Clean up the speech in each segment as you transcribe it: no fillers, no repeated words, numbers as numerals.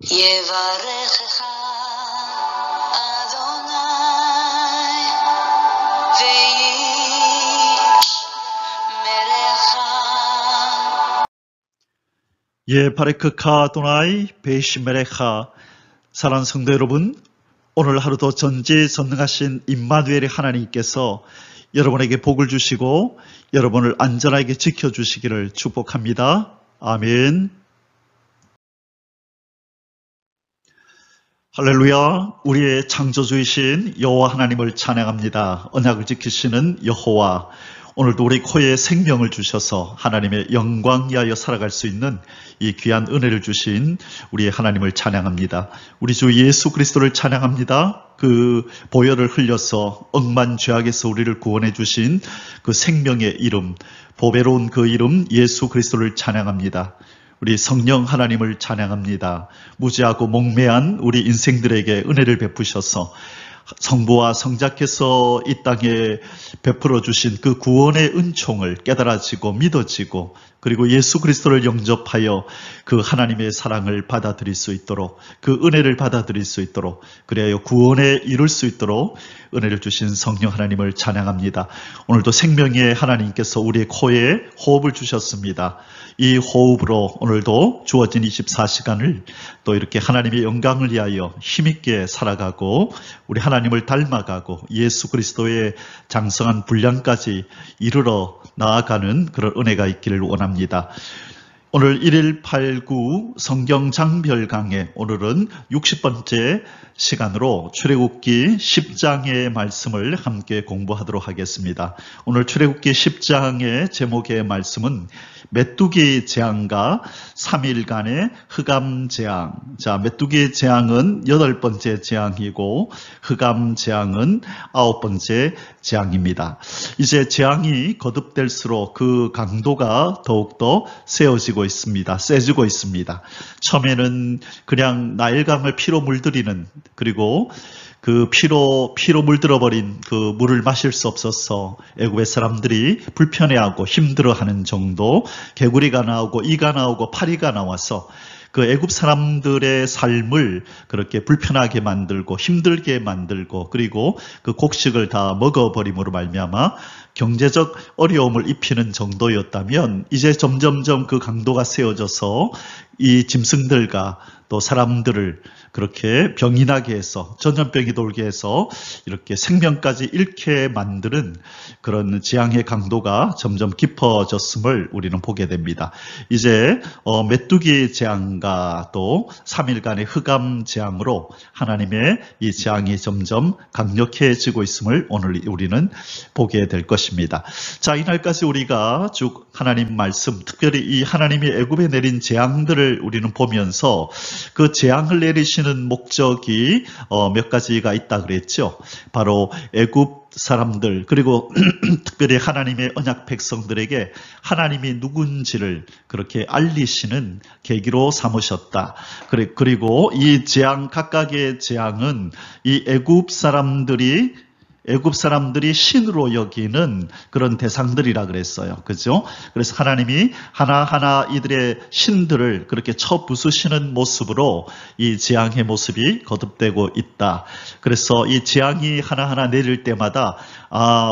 יברכך אדוני וישמרך. 예바레크카 도나이 베이시메레카. 사랑하는 성도 여러분, 오늘 하루도 전지전능하신 임마누엘의 하나님께서 여러분에게 복을 주시고 여러분을 안전하게 지켜주시기를 축복합니다. 아멘. 할렐루야. 우리의 창조주이신 여호와 하나님을 찬양합니다. 언약을 지키시는 여호와, 오늘도 우리 코에 생명을 주셔서 하나님의 영광 위하여 살아갈 수 있는 이 귀한 은혜를 주신 우리의 하나님을 찬양합니다. 우리 주 예수 그리스도를 찬양합니다. 그 보혈을 흘려서 억만 죄악에서 우리를 구원해 주신 그 생명의 이름, 보배로운 그 이름 예수 그리스도를 찬양합니다. 우리 성령 하나님을 찬양합니다. 무지하고 몽매한 우리 인생들에게 은혜를 베푸셔서 성부와 성자께서 이 땅에 베풀어 주신 그 구원의 은총을 깨달아지고 믿어지고, 그리고 예수 그리스도를 영접하여 그 하나님의 사랑을 받아들일 수 있도록, 그 은혜를 받아들일 수 있도록, 그래야 구원에 이룰 수 있도록 은혜를 주신 성령 하나님을 찬양합니다. 오늘도 생명의 하나님께서 우리의 코에 호흡을 주셨습니다. 이 호흡으로 오늘도 주어진 24시간을 또 이렇게 하나님의 영광을 위하여 힘있게 살아가고 우리 하나님을 닮아가고 예수 그리스도의 장성한 분량까지 이르러 나아가는 그런 은혜가 있기를 원합니다. 오늘 1.1.8.9 성경 장별 강해, 오늘은 60번째 시간으로 출애굽기 10장의 말씀을 함께 공부하도록 하겠습니다. 오늘 출애굽기 10장의 제목의 말씀은 메뚜기 재앙과 3일간의 흑암 재앙. 자, 메뚜기 재앙은 8번째 재앙이고 흑암 재앙은 9번째 재앙입니다. 이제 재앙이 거듭될수록 그 강도가 더욱더 세지고 있습니다. 처음에는 그냥 나일강을 피로 물들이는, 그리고 그 피로 물들어버린 그 물을 마실 수 없어서 애굽의 사람들이 불편해하고 힘들어하는 정도, 개구리가 나오고 이가 나오고 파리가 나와서 그 애굽 사람들의 삶을 그렇게 불편하게 만들고 힘들게 만들고, 그리고 그 곡식을 다 먹어버림으로 말미암아 경제적 어려움을 입히는 정도였다면, 이제 점점점 그 강도가 세워져서 이 짐승들과 또 사람들을 그렇게 병이 나게 해서, 전염병이 돌게 해서 이렇게 생명까지 잃게 만드는 그런 재앙의 강도가 점점 깊어졌음을 우리는 보게 됩니다. 이제 메뚜기 재앙과 또 3일간의 흑암 재앙으로 하나님의 이 재앙이 점점 강력해지고 있음을 오늘 우리는 보게 될 것입니다. 자, 이날까지 우리가 쭉 하나님 말씀, 특별히 이 하나님이 애굽에 내린 재앙들을 우리는 보면서 그 재앙을 내리시는 목적이 몇 가지가 있다 그랬죠. 바로 애굽 사람들, 그리고 특별히 하나님의 언약 백성들에게 하나님이 누군지를 그렇게 알리시는 계기로 삼으셨다. 그리고 이 재앙, 각각의 재앙은 이 애굽 사람들이 신으로 여기는 그런 대상들이라 그랬어요. 그죠? 그래서 하나님이 하나하나 이들의 신들을 그렇게 쳐 부수시는 모습으로 이 재앙의 모습이 거듭되고 있다. 그래서 이 재앙이 하나하나 내릴 때마다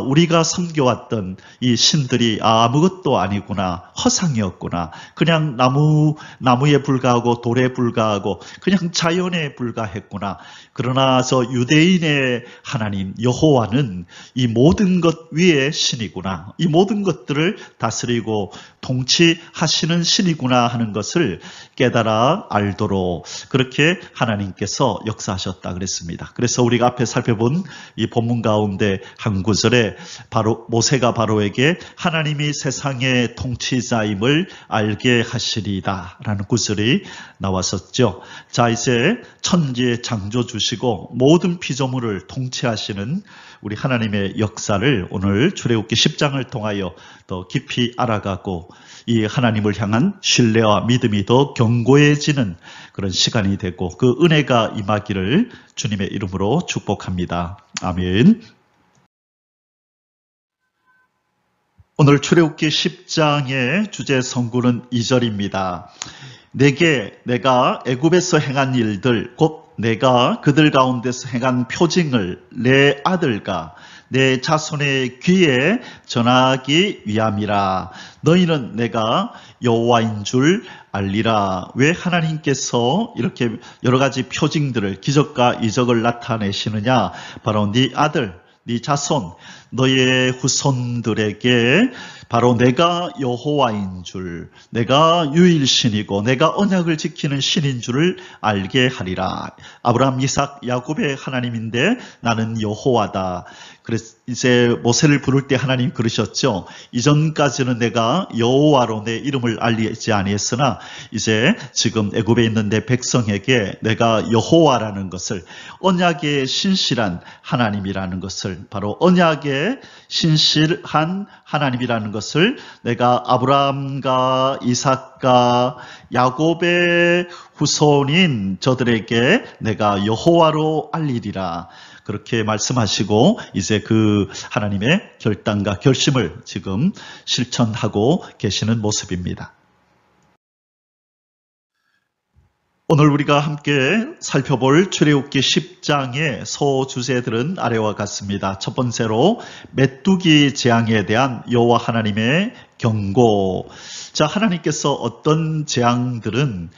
우리가 섬겨왔던 이 신들이 아무것도 아니구나, 허상이었구나, 그냥 나무에 불과하고 돌에 불과하고 그냥 자연에 불과했구나. 그러나 저 유대인의 하나님 여호와는 이 모든 것 위에 신이구나, 이 모든 것들을 다스리고 통치하시는 신이구나 하는 것을 깨달아 알도록 그렇게 하나님께서 역사하셨다 그랬습니다. 그래서 우리가 앞에 살펴본 이 본문 가운데 한 구절에 바로 모세가 바로에게 하나님이 세상의 통치자임을 알게 하시리다 라는 구절이 나왔었죠. 자, 이제 천지의 창조주시고 모든 피조물을 통치하시는 우리 하나님의 역사를 오늘 출애굽기 10장을 통하여 더 깊이 알아가고 이 하나님을 향한 신뢰와 믿음이 더 견고해지는 그런 시간이 되고 그 은혜가 임하기를 주님의 이름으로 축복합니다. 아멘. 오늘 출애굽기 10장의 주제 성구는 2절입니다. 내게 내가 애굽에서 행한 일들 곧 내가 그들 가운데서 행한 표징을 내 아들과 내 자손의 귀에 전하기 위함이라. 너희는 내가 여호와인 줄 알리라. 왜 하나님께서 이렇게 여러 가지 표징들을 기적과 이적을 나타내시느냐? 바로 네 아들, 네 자손, 너의 후손들에게 바로 내가 여호와인 줄, 내가 유일신이고 내가 언약을 지키는 신인 줄을 알게 하리라. 아브라함, 이삭, 야곱의 하나님인데 나는 여호와다. 그래서 이제 모세를 부를 때 하나님 그러셨죠. 이전까지는 내가 여호와로 내 이름을 알리지 아니했으나 이제 지금 애굽에 있는 내 백성에게 내가 여호와라는 것을, 언약의 신실한 하나님이라는 것을, 바로 언약의 신실한 하나님이라는 것을 내가 아브라함과 이삭과 야곱의 후손인 저들에게 내가 여호와로 알리리라. 그렇게 말씀하시고 이제 그 하나님의 결단과 결심을 지금 실천하고 계시는 모습입니다. 오늘 우리가 함께 살펴볼 출애굽기 10장의 소주제들은 아래와 같습니다. 첫 번째로 메뚜기 재앙에 대한 여호와 하나님의 경고. 자, 하나님께서 어떤 재앙들은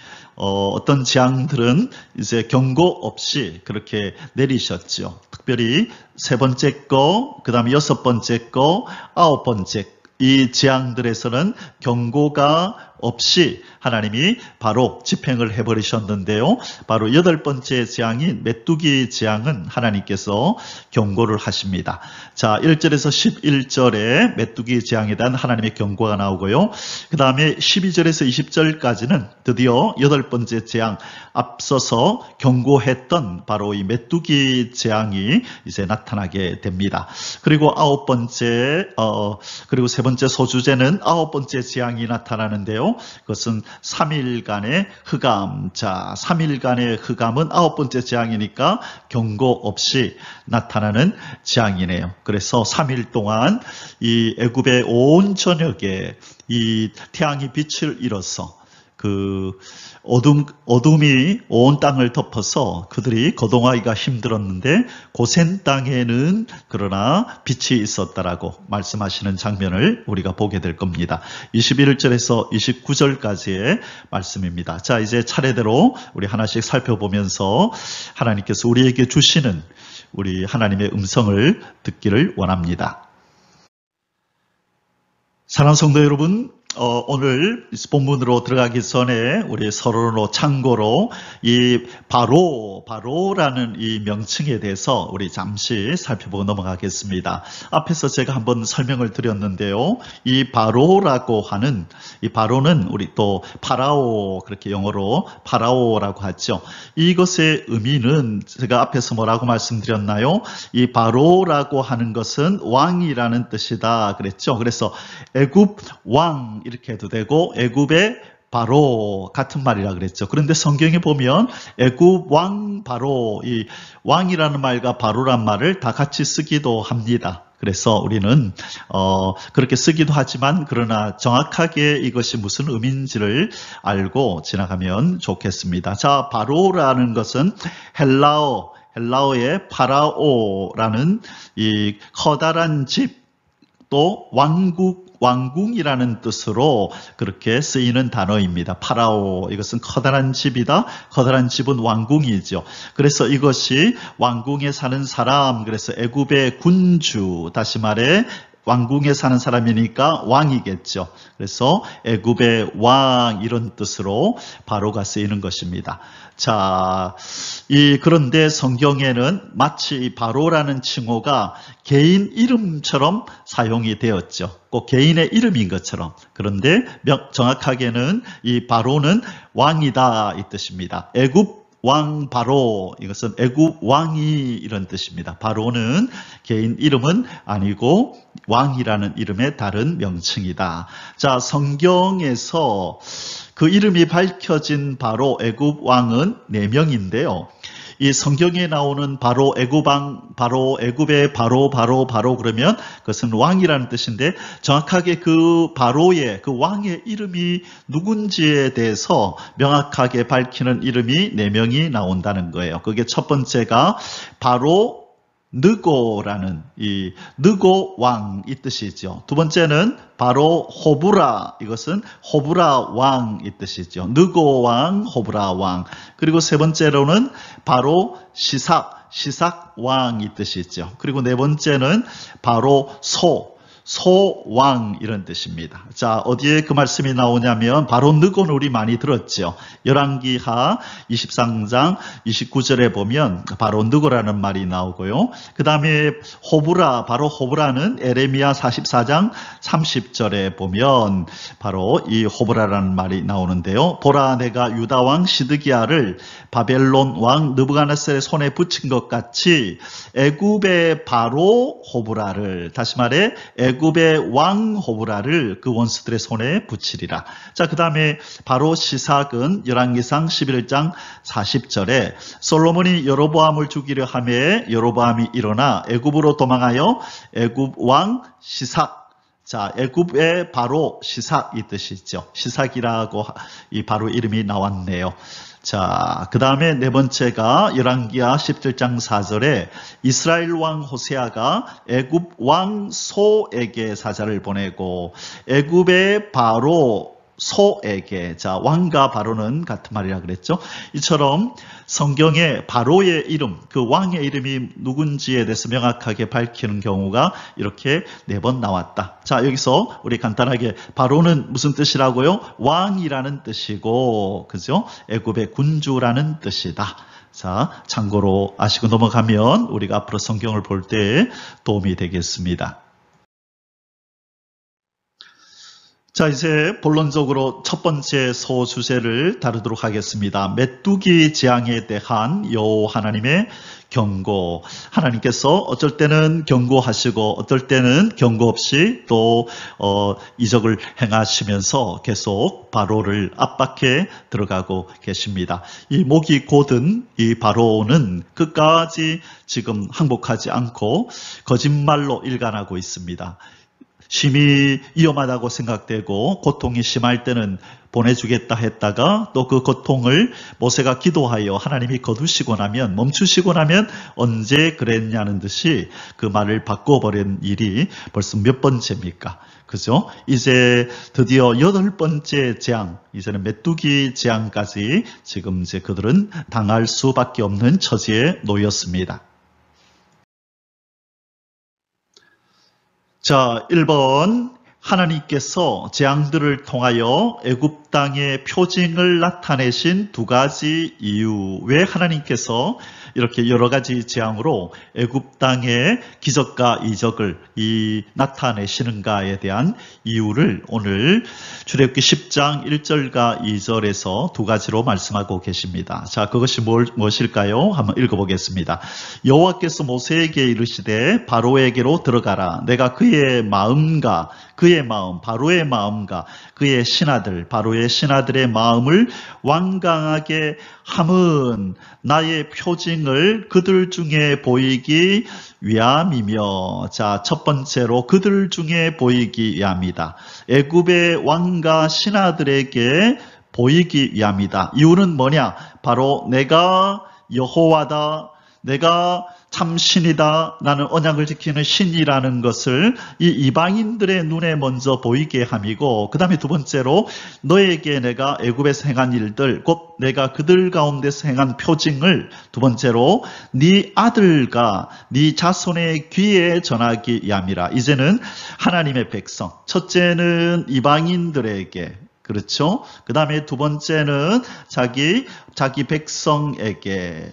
이제 경고 없이 그렇게 내리셨죠. 특별히 세 번째 거, 그 다음에 여섯 번째 거, 아홉 번째 이 재앙들에서는 경고가 없이 하나님이 바로 집행을 해버리셨는데요. 바로 여덟 번째 재앙인 메뚜기 재앙은 하나님께서 경고를 하십니다. 자, 1절에서 11절에 메뚜기 재앙에 대한 하나님의 경고가 나오고요. 그 다음에 12절에서 20절까지는 드디어 여덟 번째 재앙, 앞서서 경고했던 바로 이 메뚜기 재앙이 이제 나타나게 됩니다. 그리고 그리고 세 번째 소주제는 아홉 번째 재앙이 나타나는데요. 그것은 3일간의 흑암. 자, 3일간의 흑암은 아홉 번째 재앙이니까 경고 없이 나타나는 재앙이네요. 그래서 3일 동안 이 애굽의 온 전역에 이 태양이 빛을 잃어서 그 어둠이 온 땅을 덮어서 그들이 거동하기가 힘들었는데 고센 땅에는 그러나 빛이 있었다라고 말씀하시는 장면을 우리가 보게 될 겁니다. 21절에서 29절까지의 말씀입니다. 자, 이제 차례대로 우리 하나씩 살펴보면서 하나님께서 우리에게 주시는 우리 하나님의 음성을 듣기를 원합니다. 사랑하는 성도 여러분, 오늘 본문으로 들어가기 전에 우리 서로로 참고로 이 바로라는 이 명칭에 대해서 우리 잠시 살펴보고 넘어가겠습니다. 앞에서 제가 한번 설명을 드렸는데요. 이 바로라고 하는 이 바로는 우리 또 파라오, 그렇게 영어로 파라오라고 하죠. 이것의 의미는 제가 앞에서 뭐라고 말씀드렸나요? 이 바로라고 하는 것은 왕이라는 뜻이다 그랬죠. 그래서 애굽 왕 이렇게 해도 되고 애굽의 바로 같은 말이라 그랬죠. 그런데 성경에 보면 애굽 왕 바로, 이 왕이라는 말과 바로란 말을 다 같이 쓰기도 합니다. 그래서 우리는 그렇게 쓰기도 하지만 그러나 정확하게 이것이 무슨 의미인지를 알고 지나가면 좋겠습니다. 자, 바로라는 것은 헬라어의 파라오라는 이 커다란 집, 또 왕궁이라는 뜻으로 그렇게 쓰이는 단어입니다. 파라오, 이것은 커다란 집이다. 커다란 집은 왕궁이죠. 그래서 이것이 왕궁에 사는 사람, 그래서 애굽의 군주, 다시 말해 왕궁에 사는 사람이니까 왕이겠죠. 그래서 애굽의 왕, 이런 뜻으로 바로가 쓰이는 것입니다. 자, 그런데 성경에는 마치 이 바로라는 칭호가 개인 이름처럼 사용이 되었죠. 꼭 개인의 이름인 것처럼. 그런데 정확하게는 이 바로는 왕이다, 이 뜻입니다. 애굽 왕 바로, 이것은 애굽 왕이 이런 뜻입니다. 바로는 개인 이름은 아니고 왕이라는 이름의 다른 명칭이다. 자, 성경에서 그 이름이 밝혀진 바로 애굽 왕은 4명인데요. 이 성경에 나오는 바로 애굽왕, 바로 애굽의 바로 그러면 그것은 왕이라는 뜻인데 정확하게 그 바로의 그 왕의 이름이 누군지에 대해서 명확하게 밝히는 이름이 4명이 나온다는 거예요. 그게 첫 번째가 바로 느고라는 이 느고 왕 이 뜻이죠. 두 번째는 바로 호브라, 이것은 호브라 왕 이 뜻이죠. 느고 왕, 호브라 왕. 그리고 세 번째로는 바로 시삭 왕 이 뜻이죠. 그리고 네 번째는 바로 소왕 이런 뜻입니다. 자, 어디에 그 말씀이 나오냐면 바로 느고는 우리 많이 들었죠. 열왕기하 23장 29절에 보면 바로 느고라는 말이 나오고요. 그 다음에 호브라, 바로 호브라는 에레미야 44장 30절에 보면 바로 이 호브라라는 말이 나오는데요. 보라, 내가 유다 왕 시드기야를 바벨론 왕 느부갓네살의 손에 붙인 것 같이 애굽의 바로 호브라를, 다시 말해 애굽의 왕 호브라를 그 원수들의 손에 붙이리라. 자, 그 다음에 바로 시삭은 열왕기상 11장 40절에 솔로몬이 여로보암을 죽이려 하매 여로보암이 일어나 애굽으로 도망하여 애굽 왕 시삭, 자, 애굽의 바로 시삭 이 뜻이죠. 시삭이라고 이 바로 이름이 나왔네요. 자, 그 다음에 네 번째가 열왕기하 17장 4절에 이스라엘 왕 호세아가 애굽 왕 소에게 사자를 보내고 애굽의 바로 소에게, 자, 왕과 바로는 같은 말이라 그랬죠. 이처럼 성경에 바로의 이름, 그 왕의 이름이 누군지에 대해서 명확하게 밝히는 경우가 이렇게 4번 나왔다. 자, 여기서 우리 간단하게 바로는 무슨 뜻이라고요? 왕이라는 뜻이고, 그죠? 애굽의 군주라는 뜻이다. 자, 참고로 아시고 넘어가면 우리가 앞으로 성경을 볼 때 도움이 되겠습니다. 자, 이제 본론적으로 첫 번째 소주제를 다루도록 하겠습니다. 메뚜기 재앙에 대한 여호와 하나님의 경고. 하나님께서 어쩔 때는 경고하시고 어떨 때는 경고 없이 또 이적을 행하시면서 계속 바로를 압박해 들어가고 계십니다. 이 목이 곧은 이 바로는 끝까지 지금 항복하지 않고 거짓말로 일관하고 있습니다. 심히 위험하다고 생각되고 고통이 심할 때는 보내주겠다 했다가 또 그 고통을 모세가 기도하여 하나님이 거두시고 나면, 멈추시고 나면 언제 그랬냐는 듯이 그 말을 바꿔버린 일이 벌써 몇 번째입니까? 그죠? 이제 드디어 8번째 재앙, 이제는 메뚜기 재앙까지 지금 이제 그들은 당할 수밖에 없는 처지에 놓였습니다. 자, 1번, 하나님께서 재앙들을 통하여 애굽 땅의 표징을 나타내신 2가지 이유. 왜 하나님께서 이렇게 여러 가지 재앙으로 애굽 땅의 기적과 이적을 나타내시는가에 대한 이유를 오늘 출애굽기 10장 1절과 2절에서 2가지로 말씀하고 계십니다. 자, 그것이 무엇일까요? 한번 읽어보겠습니다. 여호와께서 모세에게 이르시되 바로에게로 들어가라. 내가 그의 마음과 바로의 마음과 그의 신하들, 바로의 신하들의 마음을 완강하게 함은 나의 표징을 그들 중에 보이기 위함이며. 자, 첫 번째로 그들 중에 보이기 위함이다. 애굽의 왕과 신하들에게 보이기 위함이다. 이유는 뭐냐? 바로 내가 여호와다, 내가 참 신이다, 나는 언약을 지키는 신이라는 것을 이 이방인들의 눈에 먼저 보이게 함이고, 그 다음에 두 번째로 너에게 내가 애굽에서 행한 일들, 곧 내가 그들 가운데서 행한 표징을 두 번째로 네 아들과 네 자손의 귀에 전하기 위함이라. 이제는 하나님의 백성, 첫째는 이방인들에게, 그렇죠? 그 다음에 두 번째는 자기 백성에게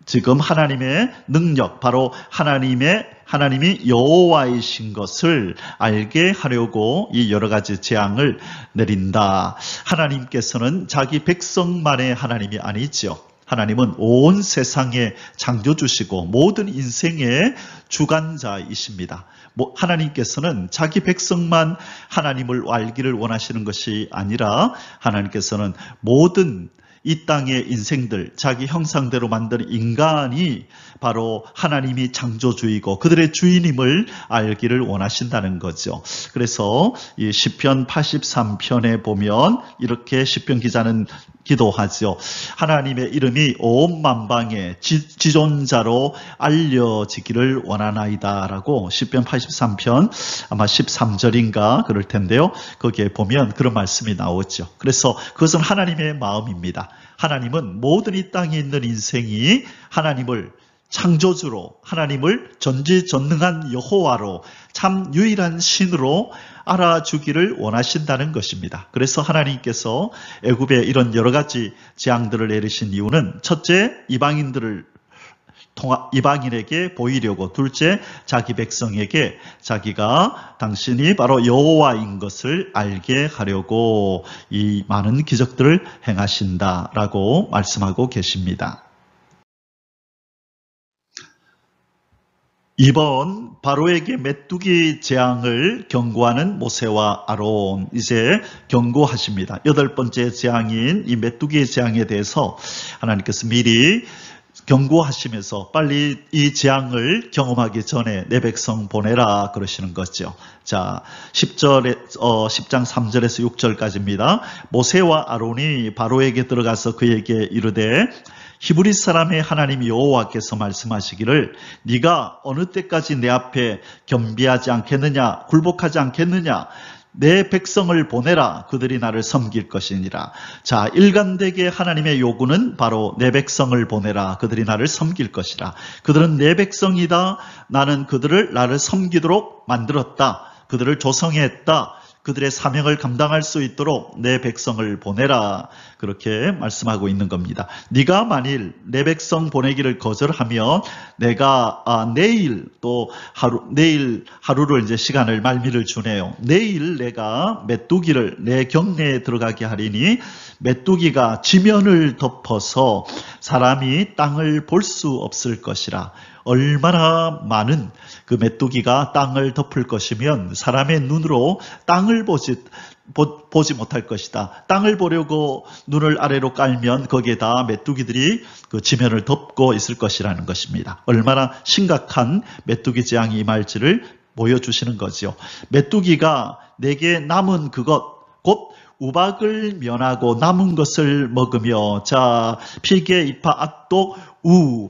지금 하나님의 능력, 바로 하나님이 여호와이신 것을 알게 하려고 이 여러 가지 재앙을 내린다. 하나님께서는 자기 백성만의 하나님이 아니죠. 하나님은 온 세상의 창조주시고 모든 인생의 주관자이십니다. 하나님께서는 자기 백성만 하나님을 알기를 원하시는 것이 아니라 하나님께서는 모든 이 땅의 인생들, 자기 형상대로 만든 인간이 바로 하나님이 창조주이고 그들의 주인임을 알기를 원하신다는 거죠. 그래서 이 시편 83편에 보면 이렇게 시편 기자는 기도하죠. 하나님의 이름이 온 만방에 지존자로 알려지기를 원하나이다 라고 시편 83편 아마 13절인가 그럴 텐데요. 거기에 보면 그런 말씀이 나오죠. 그래서 그것은 하나님의 마음입니다. 하나님은 모든 이 땅에 있는 인생이 하나님을 창조주로, 하나님을 전지전능한 여호와로, 참 유일한 신으로 알아주기를 원하신다는 것입니다. 그래서 하나님께서 애굽에 이런 여러 가지 재앙들을 내리신 이유는 첫째, 이방인에게 보이려고, 둘째, 자기 백성에게 자기가 당신이 바로 여호와인 것을 알게 하려고 이 많은 기적들을 행하신다라고 말씀하고 계십니다. 이번 바로에게 메뚜기 재앙을 경고하는 모세와 아론, 이제 경고하십니다. 8번째 재앙인 이 메뚜기 재앙에 대해서 하나님께서 미리 경고하시면서 빨리 이 재앙을 경험하기 전에 내 백성 보내라 그러시는 거죠. 자, 10장 3절에서 6절까지입니다. 모세와 아론이 바로에게 들어가서 그에게 이르되 히브리 사람의 하나님 여호와께서 말씀하시기를 네가 어느 때까지 내 앞에 겸비하지 않겠느냐, 굴복하지 않겠느냐, 내 백성을 보내라, 그들이 나를 섬길 것이니라. 자, 일관되게 하나님의 요구는 바로 내 백성을 보내라, 그들이 나를 섬길 것이라. 그들은 내 백성이다. 나는 그들을 나를 섬기도록 만들었다. 그들을 조성했다. 그들의 사명을 감당할 수 있도록 내 백성을 보내라. 그렇게 말씀하고 있는 겁니다. 네가 만일 내 백성 보내기를 거절하면 내가 내일 하루를 이제 시간을 말미를 주네요. 내일 내가 메뚜기를 내 경내에 들어가게 하리니 메뚜기가 지면을 덮어서 사람이 땅을 볼 수 없을 것이라. 얼마나 많은 그 메뚜기가 땅을 덮을 것이면 사람의 눈으로 땅을 보지 못할 것이다. 땅을 보려고 눈을 아래로 깔면 거기에다 메뚜기들이 그 지면을 덮고 있을 것이라는 것입니다. 얼마나 심각한 메뚜기 재앙이 임할지를 보여주시는 거죠. 메뚜기가 내게 남은 그것, 곧 우박을 면하고 남은 것을 먹으며, 자, 피개, 이파, 악독,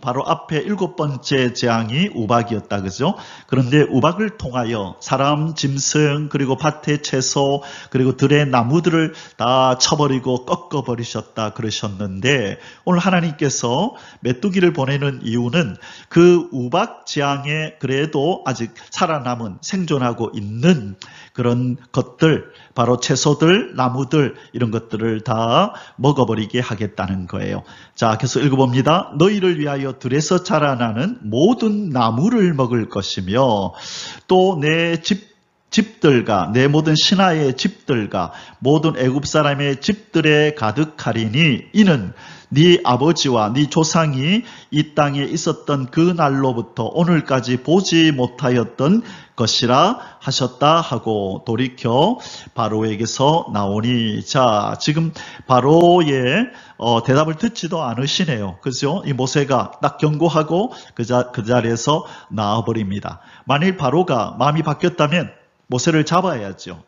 바로 앞에 7번째 재앙이 우박이었다, 그죠? 그런데 우박을 통하여 사람, 짐승, 그리고 밭의 채소, 그리고 들의 나무들을 다 쳐버리고 꺾어버리셨다 그러셨는데, 오늘 하나님께서 메뚜기를 보내는 이유는 그 우박 재앙에 그래도 아직 살아남은, 생존하고 있는 그런 것들, 바로 채소들, 나무들, 이런 것들을 다 먹어버리게 하겠다는 거예요. 자, 계속 읽어봅니다. 너희를 위하여 들에서 자라나는 모든 나무를 먹을 것이며 또 내 집들과 내 모든 신하의 집들과 모든 애굽 사람의 집들에 가득하리니 이는 네 아버지와 네 조상이 이 땅에 있었던 그 날로부터 오늘까지 보지 못하였던 것이라 하셨다 하고 돌이켜 바로에게서 나오니, 자, 지금 바로의 대답을 듣지도 않으시네요. 그죠? 이 모세가 딱 경고하고 그 자리에서 나와버립니다. 만일 바로가 마음이 바뀌었다면 모세를 잡아야죠.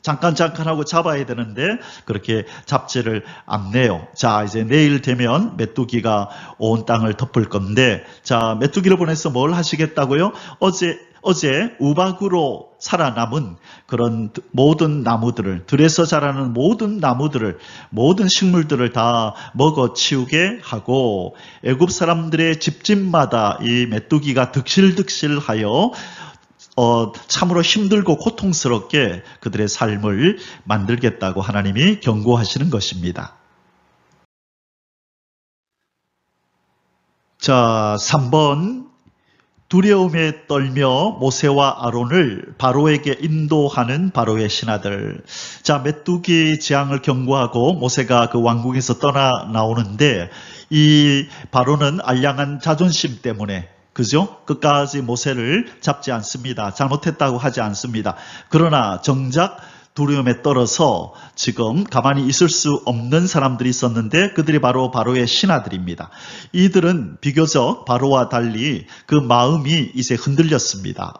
잠깐 하고 잡아야 되는데 그렇게 잡지를 않네요. 자, 이제 내일 되면 메뚜기가 온 땅을 덮을 건데, 자, 메뚜기를 보내서 뭘 하시겠다고요? 어제 우박으로 살아남은 그런 모든 나무들을, 들에서 자라는 모든 나무들을, 모든 식물들을 다 먹어치우게 하고 애굽 사람들의 집집마다 이 메뚜기가 득실득실하여 참으로 힘들고 고통스럽게 그들의 삶을 만들겠다고 하나님이 경고하시는 것입니다. 자, 3번, 두려움에 떨며 모세와 아론을 바로에게 인도하는 바로의 신하들. 자, 메뚜기 재앙을 경고하고 모세가 그 왕궁에서 떠나 나오는데 이 바로는 알량한 자존심 때문에, 그죠? 끝까지 모세를 잡지 않습니다. 잘못했다고 하지 않습니다. 그러나 정작 두려움에 떨어서 지금 가만히 있을 수 없는 사람들이 있었는데 그들이 바로 바로의 신하들입니다. 이들은 비교적 바로와 달리 그 마음이 이제 흔들렸습니다.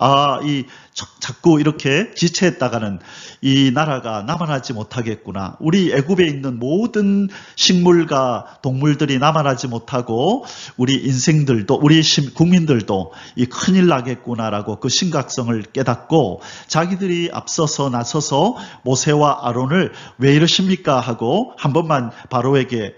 자꾸 이렇게 지체했다가는 이 나라가 남아나지 못하겠구나. 우리 애굽에 있는 모든 식물과 동물들이 남아나지 못하고 우리 인생들도 우리 국민들도 이 큰일 나겠구나라고 그 심각성을 깨닫고 자기들이 앞서서 나서서 모세와 아론을 왜 이러십니까 하고 한 번만 바로에게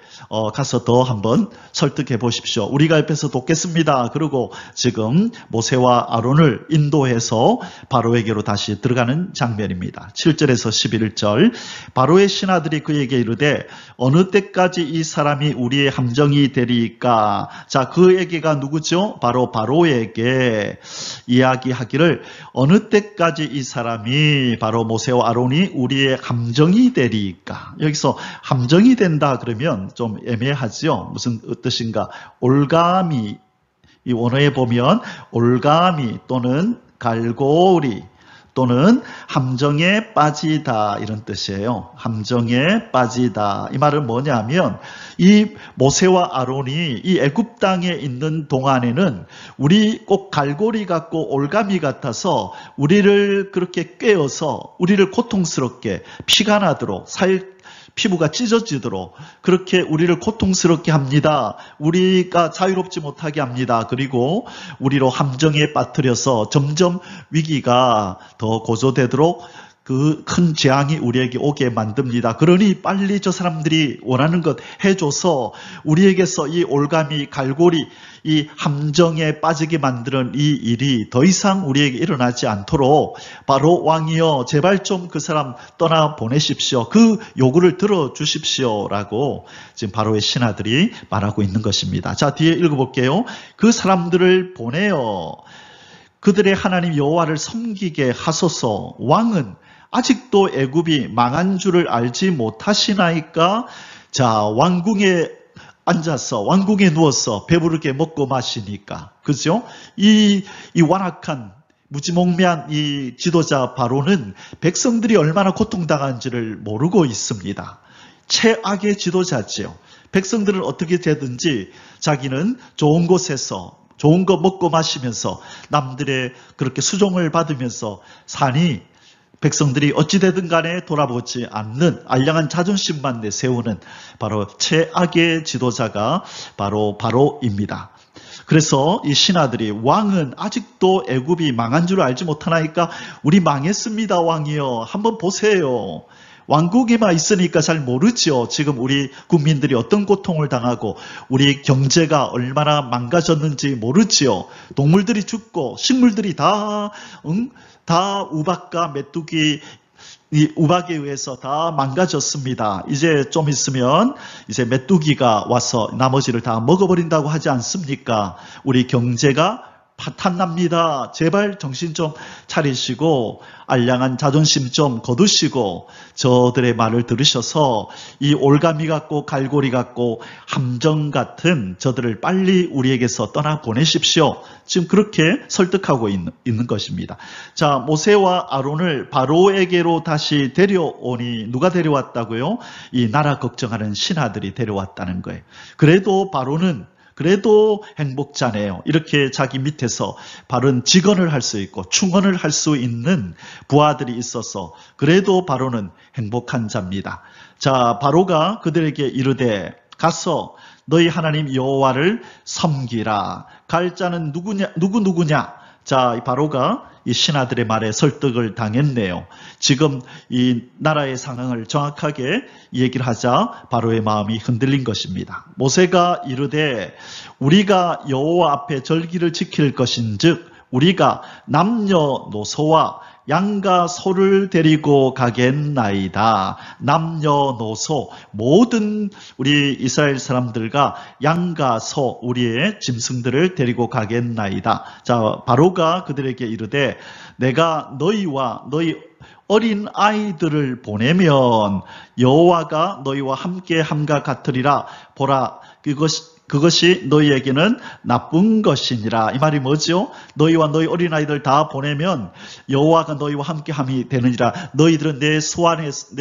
가서 더 한번 설득해 보십시오. 우리가 옆에서 돕겠습니다. 그리고 지금 모세와 아론을 인도해서 바로에게로 다시 들어가는 장면입니다. 7절에서 11절 바로의 신하들이 그에게 이르되 어느 때까지 이 사람이 우리의 함정이 되리까? 자, 그에게가 누구죠? 바로 바로에게 이야기하기를 어느 때까지 이 사람이 바로 모세와 아론이 우리의 함정이 되리까? 여기서 함정이 된다 그러면 좀 애매하죠. 무슨 뜻인가? 올가미, 이 원어에 보면 올가미 또는 갈고리 또는 함정에 빠지다 이런 뜻이에요. 함정에 빠지다. 이 말은 뭐냐면 이 모세와 아론이 이 애굽 땅에 있는 동안에는 우리 꼭 갈고리 같고 올가미 같아서 우리를 그렇게 꿰어서 우리를 고통스럽게 피가 나도록 피부가 찢어지도록 그렇게 우리를 고통스럽게 합니다. 우리가 자유롭지 못하게 합니다. 그리고 우리로 함정에 빠뜨려서 점점 위기가 더 고조되도록 그 큰 재앙이 우리에게 오게 만듭니다. 그러니 빨리 저 사람들이 원하는 것 해줘서 우리에게서 이 올가미, 갈고리, 이 함정에 빠지게 만드는 이 일이 더 이상 우리에게 일어나지 않도록 바로 왕이여 제발 좀 그 사람 떠나 보내십시오. 그 요구를 들어주십시오라고 지금 바로의 신하들이 말하고 있는 것입니다. 자, 뒤에 읽어볼게요. 그 사람들을 보내어 그들의 하나님 여호와를 섬기게 하소서. 왕은 아직도 애굽이 망한 줄을 알지 못하시나이까? 자, 왕궁에 앉아서 왕궁에 누워서 배부르게 먹고 마시니까, 그죠? 이 완악한 무지몽매한 이 지도자 바로는 백성들이 얼마나 고통당한지를 모르고 있습니다. 최악의 지도자지요. 백성들은 어떻게 되든지 자기는 좋은 곳에서 좋은 거 먹고 마시면서 남들의 그렇게 수종을 받으면서 사니 백성들이 어찌되든 간에 돌아보지 않는 알량한 자존심만 내세우는 바로 최악의 지도자가 바로입니다. 그래서 이 신하들이 왕은 아직도 애굽이 망한 줄 알지 못하나이까? 우리 망했습니다, 왕이요. 한번 보세요. 왕국에만 있으니까 잘 모르죠. 지금 우리 국민들이 어떤 고통을 당하고 우리 경제가 얼마나 망가졌는지 모르지요. 동물들이 죽고 식물들이 다 우박과 메뚜기 이 우박에 의해서 다 망가졌습니다. 이제 좀 있으면 이제 메뚜기가 와서 나머지를 다 먹어버린다고 하지 않습니까? 우리 경제가 파탄납니다. 제발 정신 좀 차리시고 알량한 자존심 좀 거두시고 저들의 말을 들으셔서 이 올가미 같고 갈고리 같고 함정 같은 저들을 빨리 우리에게서 떠나보내십시오. 지금 그렇게 설득하고 있는 것입니다. 자, 모세와 아론을 바로에게로 다시 데려오니 누가 데려왔다고요? 이 나라 걱정하는 신하들이 데려왔다는 거예요. 그래도 행복자네요. 이렇게 자기 밑에서 바른 직언을 할 수 있고 충언을 할 수 있는 부하들이 있어서 그래도 바로는 행복한 자입니다. 자, 바로가 그들에게 이르되 가서 너희 하나님 여호와를 섬기라. 갈 자는 누구냐? 자, 이 바로가 이 신하들의 말에 설득을 당했네요. 지금 이 나라의 상황을 정확하게 얘기를 하자 바로의 마음이 흔들린 것입니다. 모세가 이르되 우리가 여호와 앞에 절기를 지킬 것인즉 우리가 남녀노소와 양과 소를 데리고 가겠나이다. 남녀노소 모든 우리 이스라엘 사람들과 양과 소 우리의 짐승들을 데리고 가겠나이다. 자, 바로가 그들에게 이르되 내가 너희와 너희 어린 아이들을 보내면 여호와가 너희와 함께 함과 같으리라. 보라, 그것이 너희에게는 나쁜 것이니라. 이 말이 뭐죠? 너희와 너희 어린아이들 다 보내면 여호와가 너희와 함께함이 되느니라. 너희들은 내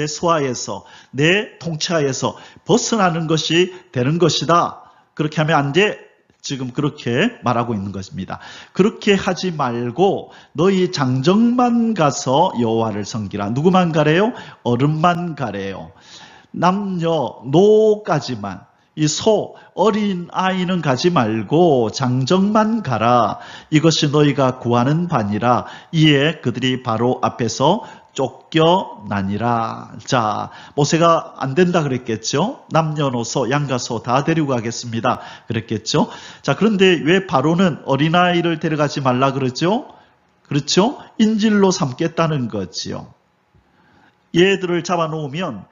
수하에서 내 통치하에서 벗어나는 것이 되는 것이다. 그렇게 하면 안 돼. 지금 그렇게 말하고 있는 것입니다. 그렇게 하지 말고 너희 장정만 가서 여호와를 섬기라. 누구만 가래요? 어른만 가래요. 남녀 노까지만, 이 어린 아이는 가지 말고 장정만 가라. 이것이 너희가 구하는 바니라. 이에 그들이 바로 앞에서 쫓겨나니라. 자, 모세가 안 된다 그랬겠죠? 남녀노소 양가소 다 데리고 가겠습니다 그랬겠죠? 자, 그런데 왜 바로는 어린아이를 데려가지 말라 그러죠? 그렇죠? 인질로 삼겠다는 거지요. 얘들을 잡아놓으면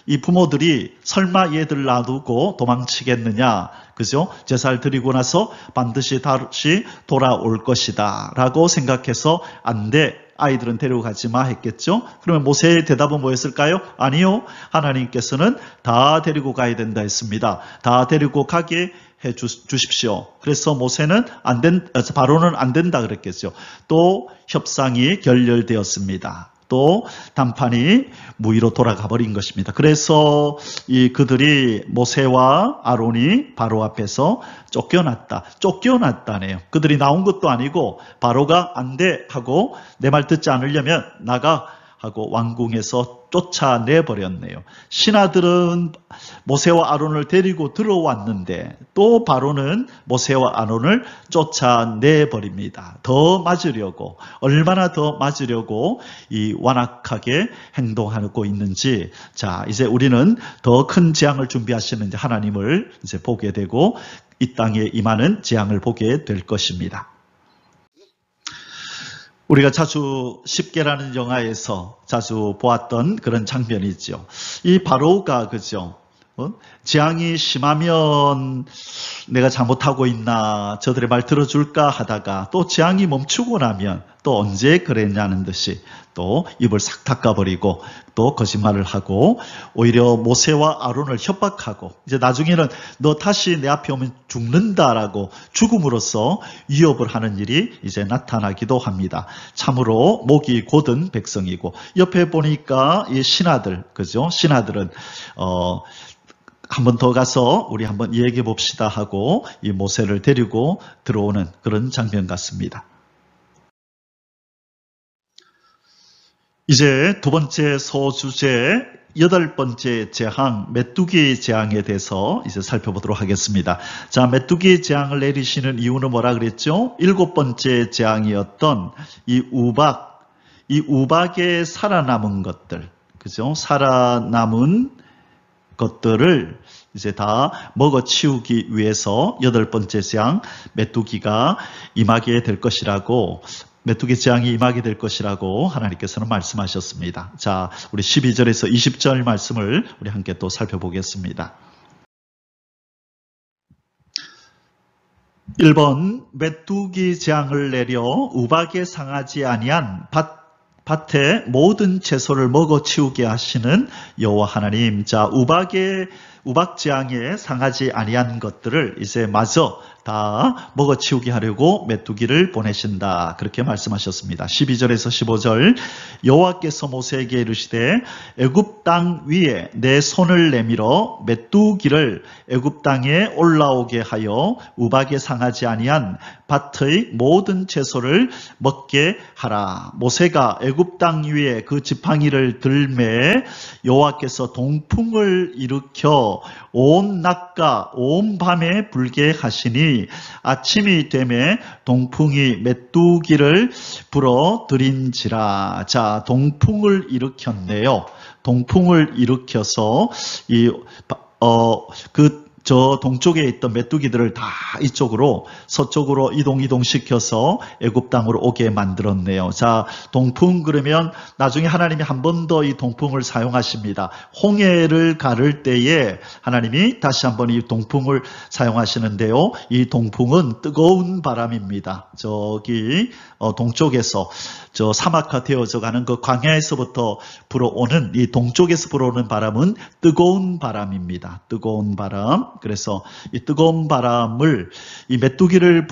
이 부모들이 설마 얘들을 놔두고 도망치겠느냐, 그죠? 제사를 드리고 나서 반드시 다시 돌아올 것이다 라고 생각해서 안 돼, 아이들은 데리고 가지 마 했겠죠? 그러면 모세의 대답은 뭐였을까요? 아니요, 하나님께서는 다 데리고 가야 된다 했습니다. 다 데리고 가게 해 주십시오. 그래서 바로는 안 된다 그랬겠죠. 또 협상이 결렬되었습니다. 또 담판이 무의로 돌아가 버린 것입니다. 그래서 그들이 모세와 아론이 바로 앞에서 쫓겨났다네요. 그들이 나온 것도 아니고 바로가 안 돼 하고 내 말 듣지 않으려면 나가 하고 왕궁에서 쫓아내버렸네요. 신하들은 모세와 아론을 데리고 들어왔는데 또 바로는 모세와 아론을 쫓아내버립니다. 더 맞으려고, 얼마나 더 맞으려고 완악하게 행동하고 있는지. 자, 이제 우리는 더 큰 재앙을 준비하시는 하나님을 이제 보게 되고 이 땅에 임하는 재앙을 보게 될 것입니다. 우리가 자주 십계라는 영화에서 자주 보았던 그런 장면이죠. 이 바로가, 그죠? 재앙이 심하면 내가 잘못하고 있나, 저들의 말 들어줄까 하다가 또 재앙이 멈추고 나면 또 언제 그랬냐는 듯이 또 입을 싹 닦아버리고 또 거짓말을 하고 오히려 모세와 아론을 협박하고 이제 나중에는 너 다시 내 앞에 오면 죽는다라고 죽음으로써 위협을 하는 일이 이제 나타나기도 합니다. 참으로 목이 곧은 백성이고, 옆에 보니까 이 신하들, 그죠? 신하들은 한 번 더 가서 우리 한번 얘기해 봅시다 하고 이 모세를 데리고 들어오는 그런 장면 같습니다. 이제 두 번째 소주제, 8번째 재앙, 메뚜기 재앙에 대해서 이제 살펴보도록 하겠습니다. 자, 메뚜기 재앙을 내리시는 이유는 뭐라 그랬죠? 7번째 재앙이었던 이 우박에 살아남은 것들, 그죠? 살아남은 것들을 이제 다 먹어치우기 위해서 8번째 재앙, 메뚜기가 임하게 될 것이라고, 메뚜기 재앙이 임하게 될 것이라고 하나님께서는 말씀하셨습니다. 자, 우리 12절에서 20절 말씀을 우리 함께 또 살펴보겠습니다. 1번, 메뚜기 재앙을 내려 우박에 상하지 아니한 밭의 모든 채소를 먹어치우게 하시는 여호와 하나님. 자, 우박 재앙에 상하지 아니한 것들을 이제 마저 다 먹어치우게 하려고 메뚜기를 보내신다. 그렇게 말씀하셨습니다. 12절에서 15절, 여호와께서 모세에게 이르시되 애굽 땅 위에 내 손을 내밀어 메뚜기를 애굽 땅에 올라오게 하여 우박에 상하지 아니한 밭의 모든 채소를 먹게 하라. 모세가 애굽 땅 위에 그 지팡이를 들매 여호와께서 동풍을 일으켜 온 낮과 온 밤에 불게 하시니 아침이 되매 동풍이 메뚜기를 불어들인지라. 자, 동풍을 일으켰네요. 동풍을 일으켜서 저 동쪽에 있던 메뚜기들을 다 이쪽으로, 서쪽으로 이동시켜서 애굽 땅으로 오게 만들었네요. 자, 동풍 그러면 나중에 하나님이 한 번 더 이 동풍을 사용하십니다. 홍해를 가를 때에 하나님이 다시 한번 이 동풍을 사용하시는데요. 이 동풍은 뜨거운 바람입니다. 저기 동쪽에서 저 사막화 되어져 가는 그 광야에서부터 불어오는, 이 동쪽에서 불어오는 바람은 뜨거운 바람입니다. 뜨거운 바람. 그래서 이 뜨거운 바람을 이 메뚜기를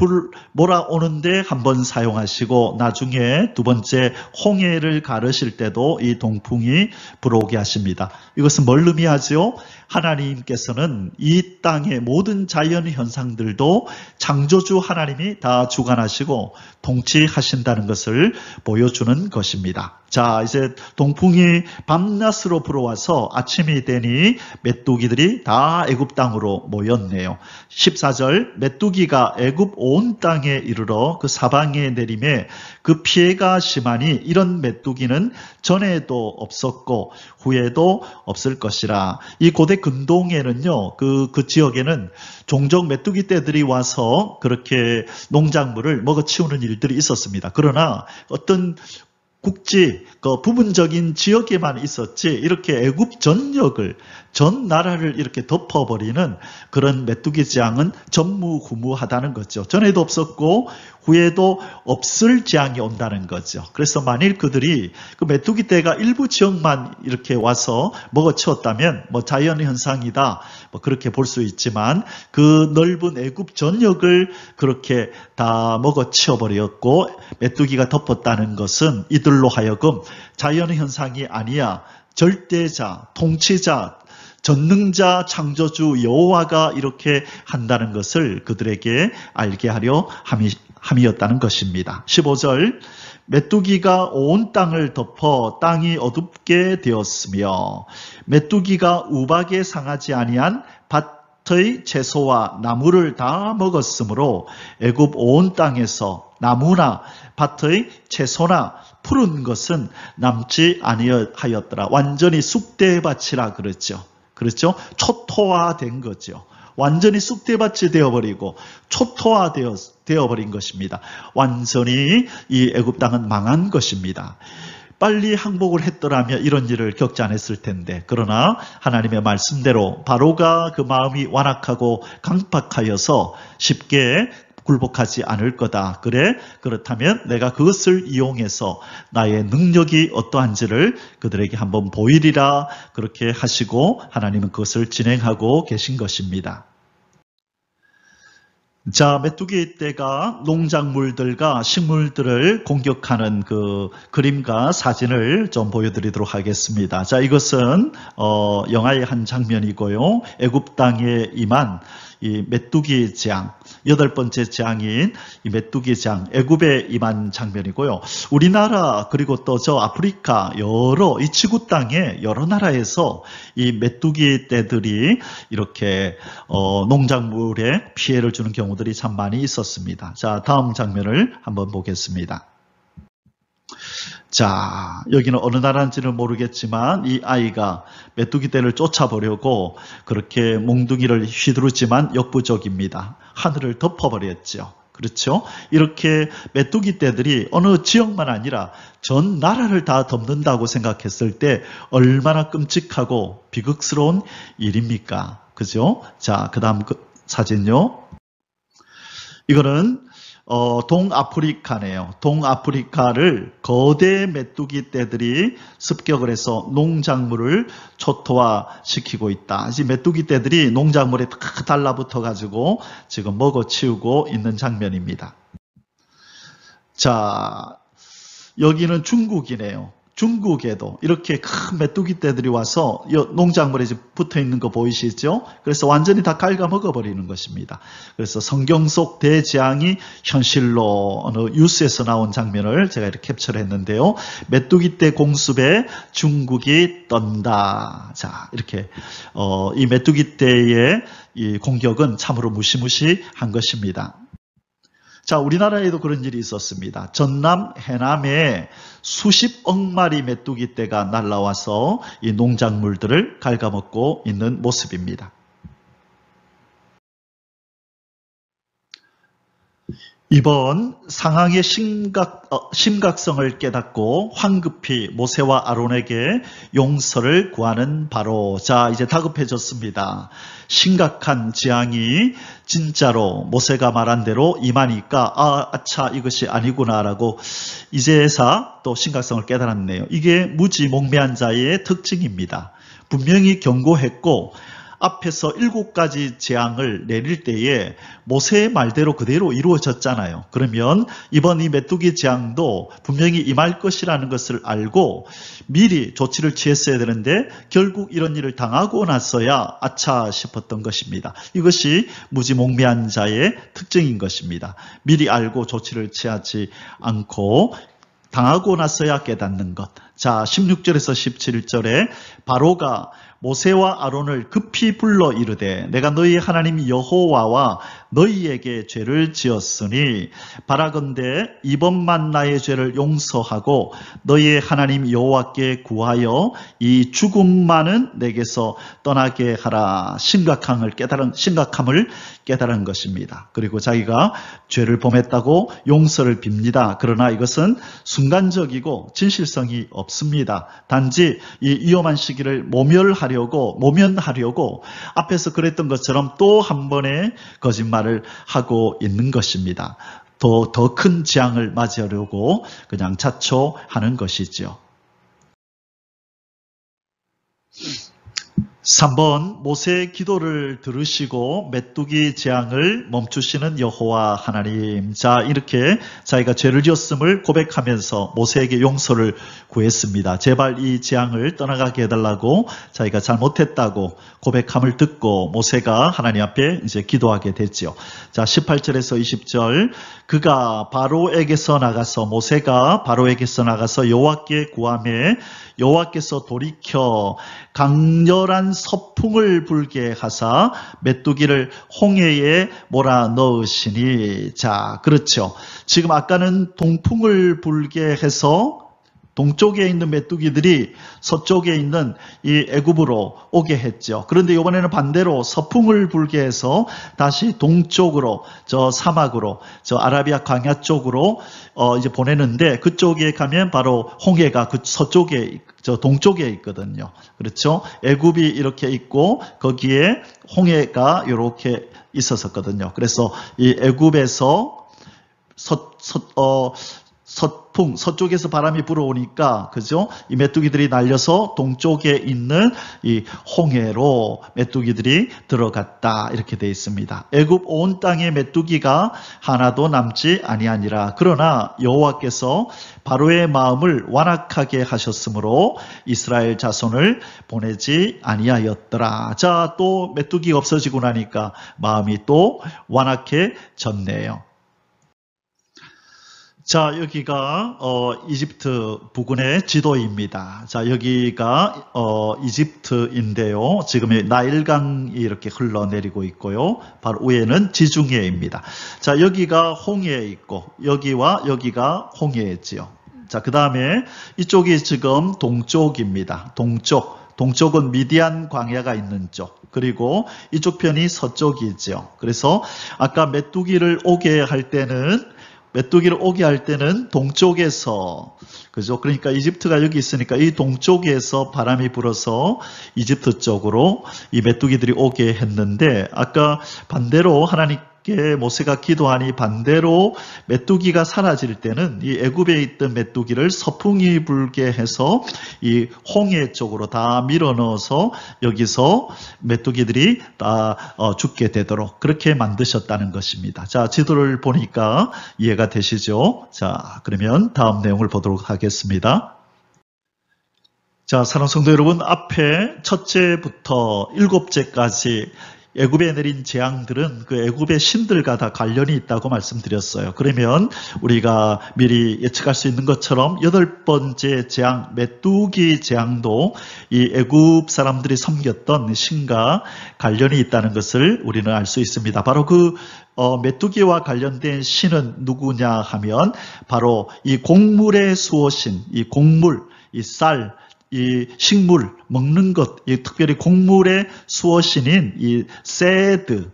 몰아오는데 한번 사용하시고 나중에 두 번째 홍해를 가르실 때도 이 동풍이 불어오게 하십니다. 이것은 뭘 의미하죠? 하나님께서는 이 땅의 모든 자연 현상들도 창조주 하나님이 다 주관하시고 통치하신다는 것을 보여주는 것입니다. 자, 이제 동풍이 밤낮으로 불어와서 아침이 되니 메뚜기들이 다 애굽 땅으로 모였네요. 14절, 메뚜기가 애굽 온 땅에 이르러 그 사방에 내림에 그 피해가 심하니 이런 메뚜기는 전에도 없었고 후에도 없을 것이라. 이 고대 근동에는요, 그 지역에는 종종 메뚜기 떼들이 와서 그렇게 농작물을 먹어치우는 일들이 있었습니다. 그러나 어떤 국지, 그 부분적인 지역에만 있었지 이렇게 애굽 전역을, 전 나라를 이렇게 덮어버리는 그런 메뚜기 재앙은 전무후무하다는 거죠. 전에도 없었고 후에도 없을 재앙이 온다는 거죠. 그래서 만일 그들이 그 메뚜기 떼가 일부 지역만 이렇게 와서 먹어치웠다면 뭐 자연현상이다 뭐 그렇게 볼 수 있지만 그 넓은 애굽 전역을 그렇게 다 먹어치워버렸고 메뚜기가 덮었다는 것은 이들로 하여금 자연현상이 아니야 절대자, 통치자, 전능자, 창조주 여호와가 이렇게 한다는 것을 그들에게 알게 하려 함이었다는 것입니다. 15절, 메뚜기가 온 땅을 덮어 땅이 어둡게 되었으며 메뚜기가 우박에 상하지 아니한 밭의 채소와 나무를 다 먹었으므로 애굽 온 땅에서 나무나 밭의 채소나 푸른 것은 남지 아니하였더라. 완전히 쑥대밭이라 그랬죠. 그렇죠? 초토화된 거죠. 완전히 쑥대밭이 되어버리고 초토화되어버린 것입니다. 완전히 이 애굽 땅은 망한 것입니다. 빨리 항복을 했더라면 이런 일을 겪지 않았을 텐데, 그러나 하나님의 말씀대로 바로가 그 마음이 완악하고 강팍하여서 쉽게 굴복하지 않을 거다. 그래, 그렇다면 내가 그것을 이용해서 나의 능력이 어떠한지를 그들에게 한번 보이리라. 그렇게 하시고 하나님은 그것을 진행하고 계신 것입니다. 자, 메뚜기 떼가 농작물들과 식물들을 공격하는 그 그림과 사진을 좀 보여드리도록 하겠습니다. 자, 이것은 영화의 한 장면이고요. 애굽 땅에 임한 이 메뚜기 재앙, 8번째 재앙인 이 메뚜기 재앙, 애굽에 임한 장면이고요. 우리나라 그리고 또 저 아프리카 여러 이 지구 땅의 여러 나라에서 이 메뚜기 떼들이 이렇게 농작물에 피해를 주는 경우들이 참 많이 있었습니다. 자, 다음 장면을 한번 보겠습니다. 자, 여기는 어느 나라인지는 모르겠지만 이 아이가 메뚜기 떼를 쫓아보려고 그렇게 몽둥이를 휘두르지만 역부족입니다. 하늘을 덮어버렸죠. 그렇죠? 이렇게 메뚜기 떼들이 어느 지역만 아니라 전 나라를 다 덮는다고 생각했을 때 얼마나 끔찍하고 비극스러운 일입니까? 그죠? 자, 그 다음 사진요. 이거는 동아프리카네요. 동아프리카를 거대 메뚜기 떼들이 습격을 해서 농작물을 초토화시키고 있다. 이 메뚜기 떼들이 농작물에 다 달라붙어 가지고 지금 먹어치우고 있는 장면입니다. 자, 여기는 중국이네요. 중국에도 이렇게 큰 메뚜기 떼들이 와서 농작물에 붙어 있는 거 보이시죠? 그래서 완전히 다 갉아먹어 버리는 것입니다. 그래서 성경 속 대재앙이 현실로 어느 뉴스에서 나온 장면을 제가 이렇게 캡처를 했는데요. 메뚜기 떼 공습에 중국이 떤다. 자, 이렇게 이 메뚜기 떼의 이 공격은 참으로 무시무시한 것입니다. 자, 우리나라에도 그런 일이 있었습니다. 전남 해남에 수십억 마리 메뚜기 떼가 날아와서 이 농작물들을 갉아먹고 있는 모습입니다. 이번 상황의 심각성을 깨닫고 황급히 모세와 아론에게 용서를 구하는 바로. 자, 이제 다급해졌습니다. 심각한 재앙이 진짜로 모세가 말한 대로 임하니까 아차 이것이 아니구나라고 이제야 또 심각성을 깨달았네요. 이게 무지몽매한 자의 특징입니다. 분명히 경고했고 앞에서 7가지 재앙을 내릴 때에 모세의 말대로 그대로 이루어졌잖아요. 그러면 이번 이 메뚜기 재앙도 분명히 임할 것이라는 것을 알고 미리 조치를 취했어야 되는데 결국 이런 일을 당하고 나서야 아차 싶었던 것입니다. 이것이 무지몽매한 자의 특징인 것입니다. 미리 알고 조치를 취하지 않고 당하고 나서야 깨닫는 것. 자, 16절에서 17절에 바로가 모세와 아론을 급히 불러 이르되 내가 너희 하나님 여호와와 너희에게 죄를 지었으니 바라건대 이번만 나의 죄를 용서하고 너희의 하나님 여호와께 구하여 이 죽음만은 내게서 떠나게 하라. 심각함을 깨달은 것입니다. 그리고 자기가 죄를 범했다고 용서를 빕니다. 그러나 이것은 순간적이고 진실성이 없습니다. 단지 이 위험한 시기를 모면하려고 앞에서 그랬던 것처럼 또 한 번의 거짓말을 하고 있는 것입니다. 더 큰 재앙을 맞이하려고 그냥 자초하는 것이죠. 3번 모세의 기도를 들으시고 메뚜기 재앙을 멈추시는 여호와 하나님. 자, 이렇게 자기가 죄를 지었음을 고백하면서 모세에게 용서를 구했습니다. 제발 이 재앙을 떠나가게 해달라고 자기가 잘못했다고 고백함을 듣고 모세가 하나님 앞에 이제 기도하게 됐죠. 자, 18절에서 20절 그가 모세가 바로에게서 나가서 여호와께 구하매 여호와께서 돌이켜 강렬한 서풍을 불게 하사 메뚜기를 홍해에 몰아 넣으시니. 자, 그렇죠. 지금 아까는 동풍을 불게 해서 동쪽에 있는 메뚜기들이 서쪽에 있는 이 애굽으로 오게 했죠. 그런데 이번에는 반대로 서풍을 불게 해서 다시 동쪽으로, 저 사막으로, 저 아라비아 광야 쪽으로 이제 보내는데 그쪽에 가면 바로 홍해가 그 서쪽에, 저 동쪽에 있거든요. 그렇죠? 애굽이 이렇게 있고 거기에 홍해가 이렇게 있었거든요. 그래서 이 애굽에서 서쪽에서 바람이 불어오니까, 그죠? 이 메뚜기들이 날려서 동쪽에 있는 이 홍해로 메뚜기들이 들어갔다. 이렇게 되어 있습니다. 애굽 온 땅에 메뚜기가 하나도 남지 아니하니라. 그러나 여호와께서 바로의 마음을 완악하게 하셨으므로 이스라엘 자손을 보내지 아니하였더라. 자, 또 메뚜기가 없어지고 나니까 마음이 또 완악해졌네요. 자, 여기가 이집트 부근의 지도입니다. 자, 여기가 이집트인데요. 지금 나일강이 이렇게 흘러내리고 있고요. 바로 위에는 지중해입니다. 자, 여기가 홍해에 있고 여기와 여기가 홍해지요. 자, 그 다음에 이쪽이 지금 동쪽입니다. 동쪽은 미디안 광야가 있는 쪽. 그리고 이쪽 편이 서쪽이죠. 그래서 아까 메뚜기를 오게 할 때는 동쪽에서, 그죠? 그러니까 이집트가 여기 있으니까 이 동쪽에서 바람이 불어서 이집트 쪽으로 이 메뚜기들이 오게 했는데, 아까 반대로 하나님께 모세가 기도하니 반대로 메뚜기가 사라질 때는 이 애굽에 있던 메뚜기를 서풍이 불게 해서 이 홍해 쪽으로 다 밀어넣어서 여기서 메뚜기들이 다 죽게 되도록 그렇게 만드셨다는 것입니다. 자, 지도를 보니까 이해가 되시죠? 자, 그러면 다음 내용을 보도록 하겠습니다. 자, 사랑하는 성도 여러분, 앞에 첫째부터 7제까지 애굽에 내린 재앙들은 그 애굽의 신들과 다 관련이 있다고 말씀드렸어요. 그러면 우리가 미리 예측할 수 있는 것처럼 8번째 재앙, 메뚜기 재앙도 이 애굽 사람들이 섬겼던 신과 관련이 있다는 것을 우리는 알 수 있습니다. 바로 그 메뚜기와 관련된 신은 누구냐 하면 바로 이 곡물의 수호신, 이 곡물, 이 쌀, 이 식물, 먹는 것, 이 특별히 곡물의 수호신인 이 세드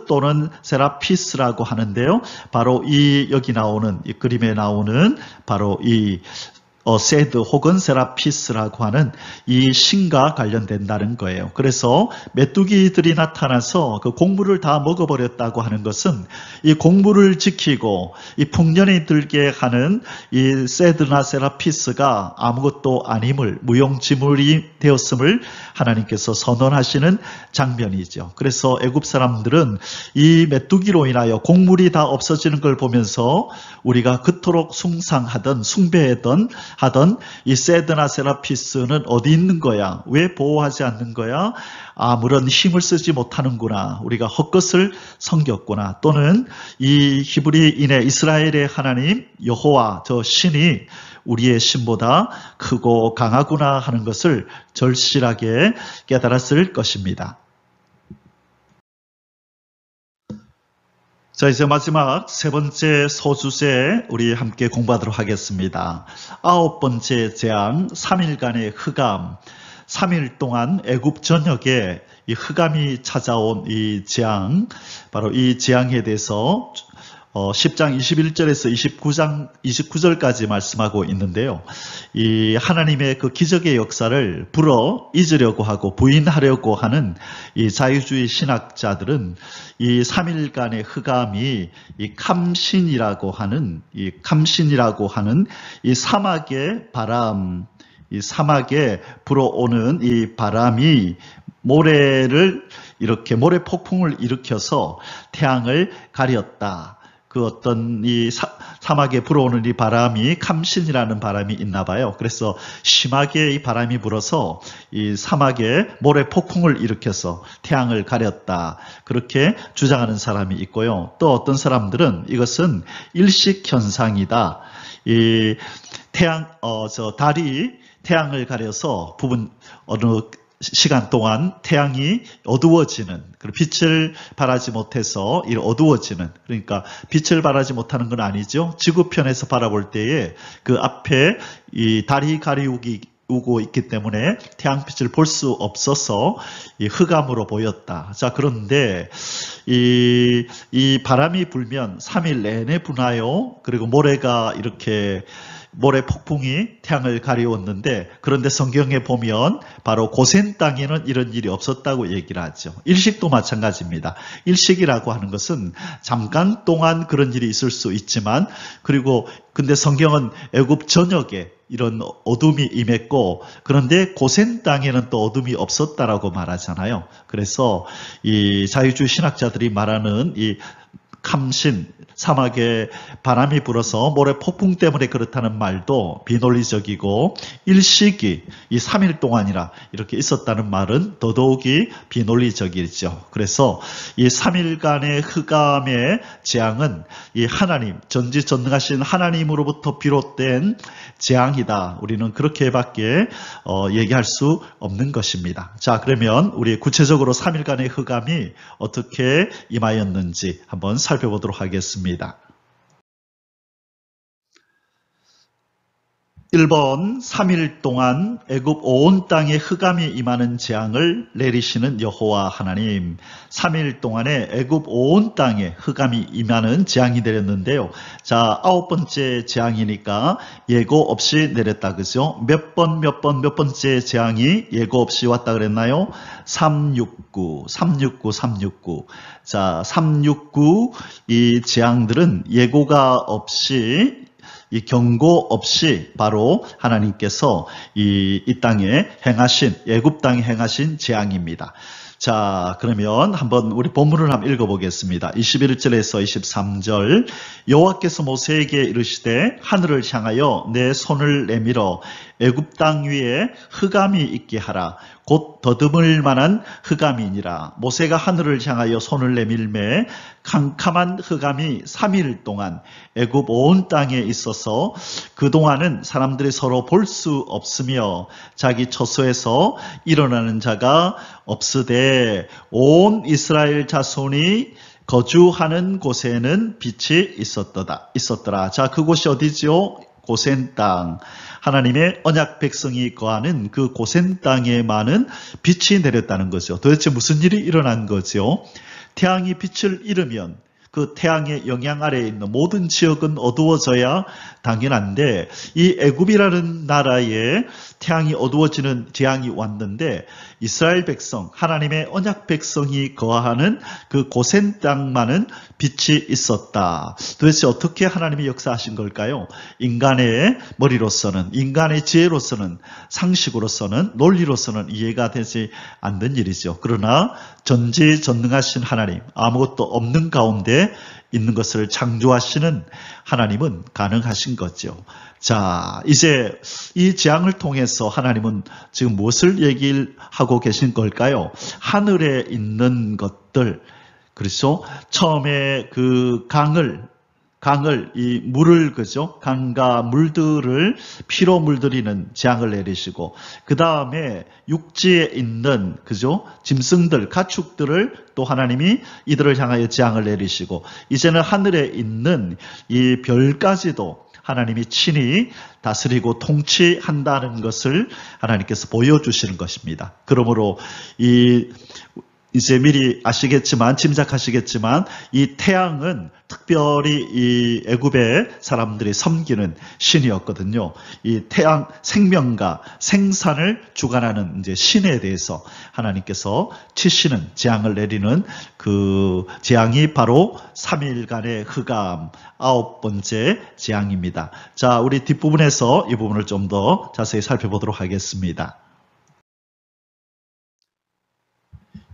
또는 세라피스라고 하는데요. 바로 이 여기 나오는 이 그림에 나오는 바로 이 세드 혹은 세라피스라고 하는 이 신과 관련된다는 거예요. 그래서 메뚜기들이 나타나서 그 곡물을 다 먹어버렸다고 하는 것은 이 곡물을 지키고 이 풍년이 들게 하는 이 세드나 세라피스가 아무것도 아님을, 무용지물이 되었음을 하나님께서 선언하시는 장면이죠. 그래서 애굽 사람들은 이 메뚜기로 인하여 곡물이 다 없어지는 걸 보면서 우리가 그토록 숭상하던 하던 이 세드나 세라피스는 어디 있는 거야? 왜 보호하지 않는 거야? 아무런 힘을 쓰지 못하는구나. 우리가 헛것을 섬겼구나. 또는 이 히브리인의 이스라엘의 하나님 여호와 저 신이 우리의 신보다 크고 강하구나 하는 것을 절실하게 깨달았을 것입니다. 자, 이제 마지막 세 번째 소주제 우리 함께 공부하도록 하겠습니다. 9번째 재앙, 3일간의 흑암. 3일 동안 애굽 전역에 이 흑암이 찾아온 이 재앙, 바로 이 재앙에 대해서 10장 21절에서 29절까지 말씀하고 있는데요. 이 하나님의 그 기적의 역사를 불어 잊으려고 하고 부인하려고 하는 이 자유주의 신학자들은 이 3일간의 흑암이 이 감신이라고 하는 이 사막의 바람, 이 사막에 불어오는 이 바람이 모래를 이렇게 모래 폭풍을 일으켜서 태양을 가렸다. 그 어떤 이 사막에 불어오는 이 바람이 감신이라는 바람이 있나 봐요. 그래서 심하게 이 바람이 불어서 이 사막에 모래 폭풍을 일으켜서 태양을 가렸다. 그렇게 주장하는 사람이 있고요. 또 어떤 사람들은 이것은 일식 현상이다. 이 달이 태양을 가려서 어느 시간 동안 태양이 어두워지는, 그리고 빛을 발하지 못해서 어두워지는, 그러니까 빛을 발하지 못하는 건 아니죠. 지구편에서 바라볼 때에 그 앞에 이 달이 가리우고 있기 때문에 태양빛을 볼 수 없어서 이 흑암으로 보였다. 자, 그런데 이 바람이 불면 3일 내내 부나요. 그리고 모래 폭풍이 태양을 가리웠는데, 그런데 성경에 보면 바로 고센 땅에는 이런 일이 없었다고 얘기를 하죠. 일식도 마찬가지입니다. 일식이라고 하는 것은 잠깐 동안 그런 일이 있을 수 있지만, 근데 성경은 애굽 전역에 이런 어둠이 임했고, 그런데 고센 땅에는 또 어둠이 없었다라고 말하잖아요. 그래서 이 자유주의 신학자들이 말하는 이 감신, 사막에 바람이 불어서 모래 폭풍 때문에 그렇다는 말도 비논리적이고, 일식이 이 3일 동안이라 이렇게 있었다는 말은 더더욱이 비논리적이죠. 그래서 이 3일간의 흑암의 재앙은 이 하나님, 전지전능하신 하나님으로부터 비롯된 재앙이다. 우리는 그렇게밖에 얘기할 수 없는 것입니다. 자, 그러면 우리 구체적으로 3일간의 흑암이 어떻게 임하였는지 한번 살펴보도록 하겠습니다. 1번, 3일 동안 애굽 온 땅에 흑암이 임하는 재앙을 내리시는 여호와 하나님. 3일 동안에 애굽 온 땅에 흑암이 임하는 재앙이 내렸는데요. 자, 9번째 재앙이니까 예고 없이 내렸다, 그죠? 몇 번째 재앙이 예고 없이 왔다 그랬나요? 369. 자, 369 이 재앙들은 예고가 없이, 이 경고 없이 바로 하나님께서 이 땅에 행하신, 애굽 땅에 행하신 재앙입니다. 자, 그러면 한번 우리 본문을 한번 읽어보겠습니다. 21절에서 23절. 여호와께서 모세에게 이르시되 하늘을 향하여 내 손을 내밀어 애굽 땅 위에 흑암이 있게 하라. 곧 더듬을 만한 흑암이니라. 모세가 하늘을 향하여 손을 내밀매 캄캄한 흑암이 3일 동안 애굽 온 땅에 있어서 그동안은 사람들이 서로 볼 수 없으며 자기 처소에서 일어나는 자가 없으되 온 이스라엘 자손이 거주하는 곳에는 빛이 있었더라. 자, 그곳이 어디죠? 고센 땅. 하나님의 언약 백성이 거하는 그 고센 땅에만은 빛이 내렸다는 거죠. 도대체 무슨 일이 일어난 거죠? 태양이 빛을 잃으면 그 태양의 영향 아래에 있는 모든 지역은 어두워져야 당연한데 이 애굽이라는 나라에 태양이 어두워지는 재앙이 왔는데 이스라엘 백성, 하나님의 언약 백성이 거하는 그 고센 땅만은 빛이 있었다. 도대체 어떻게 하나님이 역사하신 걸까요? 인간의 머리로서는, 인간의 지혜로서는, 상식으로서는, 논리로서는 이해가 되지 않는 일이죠. 그러나 전지전능하신 하나님, 아무것도 없는 가운데 있는 것을 창조하시는 하나님은 가능하신 거죠. 자, 이제 이 재앙을 통해서 하나님은 지금 무엇을 얘기를 하고 계신 걸까요? 하늘에 있는 것들, 그렇죠? 처음에 그 강을 이 물을, 그죠? 강과 물들을 피로 물들이는 재앙을 내리시고, 그 다음에 육지에 있는, 그죠? 짐승들, 가축들을 또 하나님이 이들을 향하여 재앙을 내리시고, 이제는 하늘에 있는 이 별까지도 하나님이 친히 다스리고 통치한다는 것을 하나님께서 보여주시는 것입니다. 그러므로 이제 미리 아시겠지만, 짐작하시겠지만, 이 태양은 특별히 이 애굽의 사람들이 섬기는 신이었거든요. 이 태양, 생명과 생산을 주관하는 이제 신에 대해서 하나님께서 치시는 재앙을 내리는 그 재앙이 바로 3일간의 흑암 9번째 재앙입니다. 자, 우리 뒷부분에서 이 부분을 좀 더 자세히 살펴보도록 하겠습니다.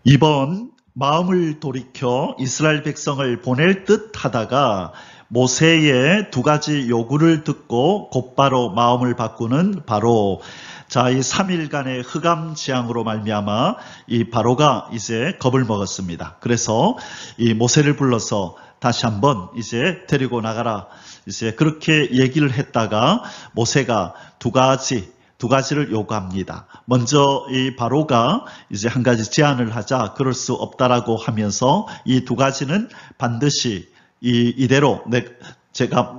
이번 마음을 돌이켜 이스라엘 백성을 보낼 듯 하다가 모세의 두 가지 요구를 듣고 곧바로 마음을 바꾸는 바로, 자, 이 3일간의 흑암 재앙으로 말미암아 이 바로가 이제 겁을 먹었습니다. 그래서 이 모세를 불러서 다시 한번 이제 데리고 나가라, 이제 그렇게 얘기를 했다가 모세가 두 가지를 요구합니다. 먼저 이 바로가 이제 한 가지 제안을 하자, 그럴 수 없다라고 하면서 이 두 가지는 반드시 이대로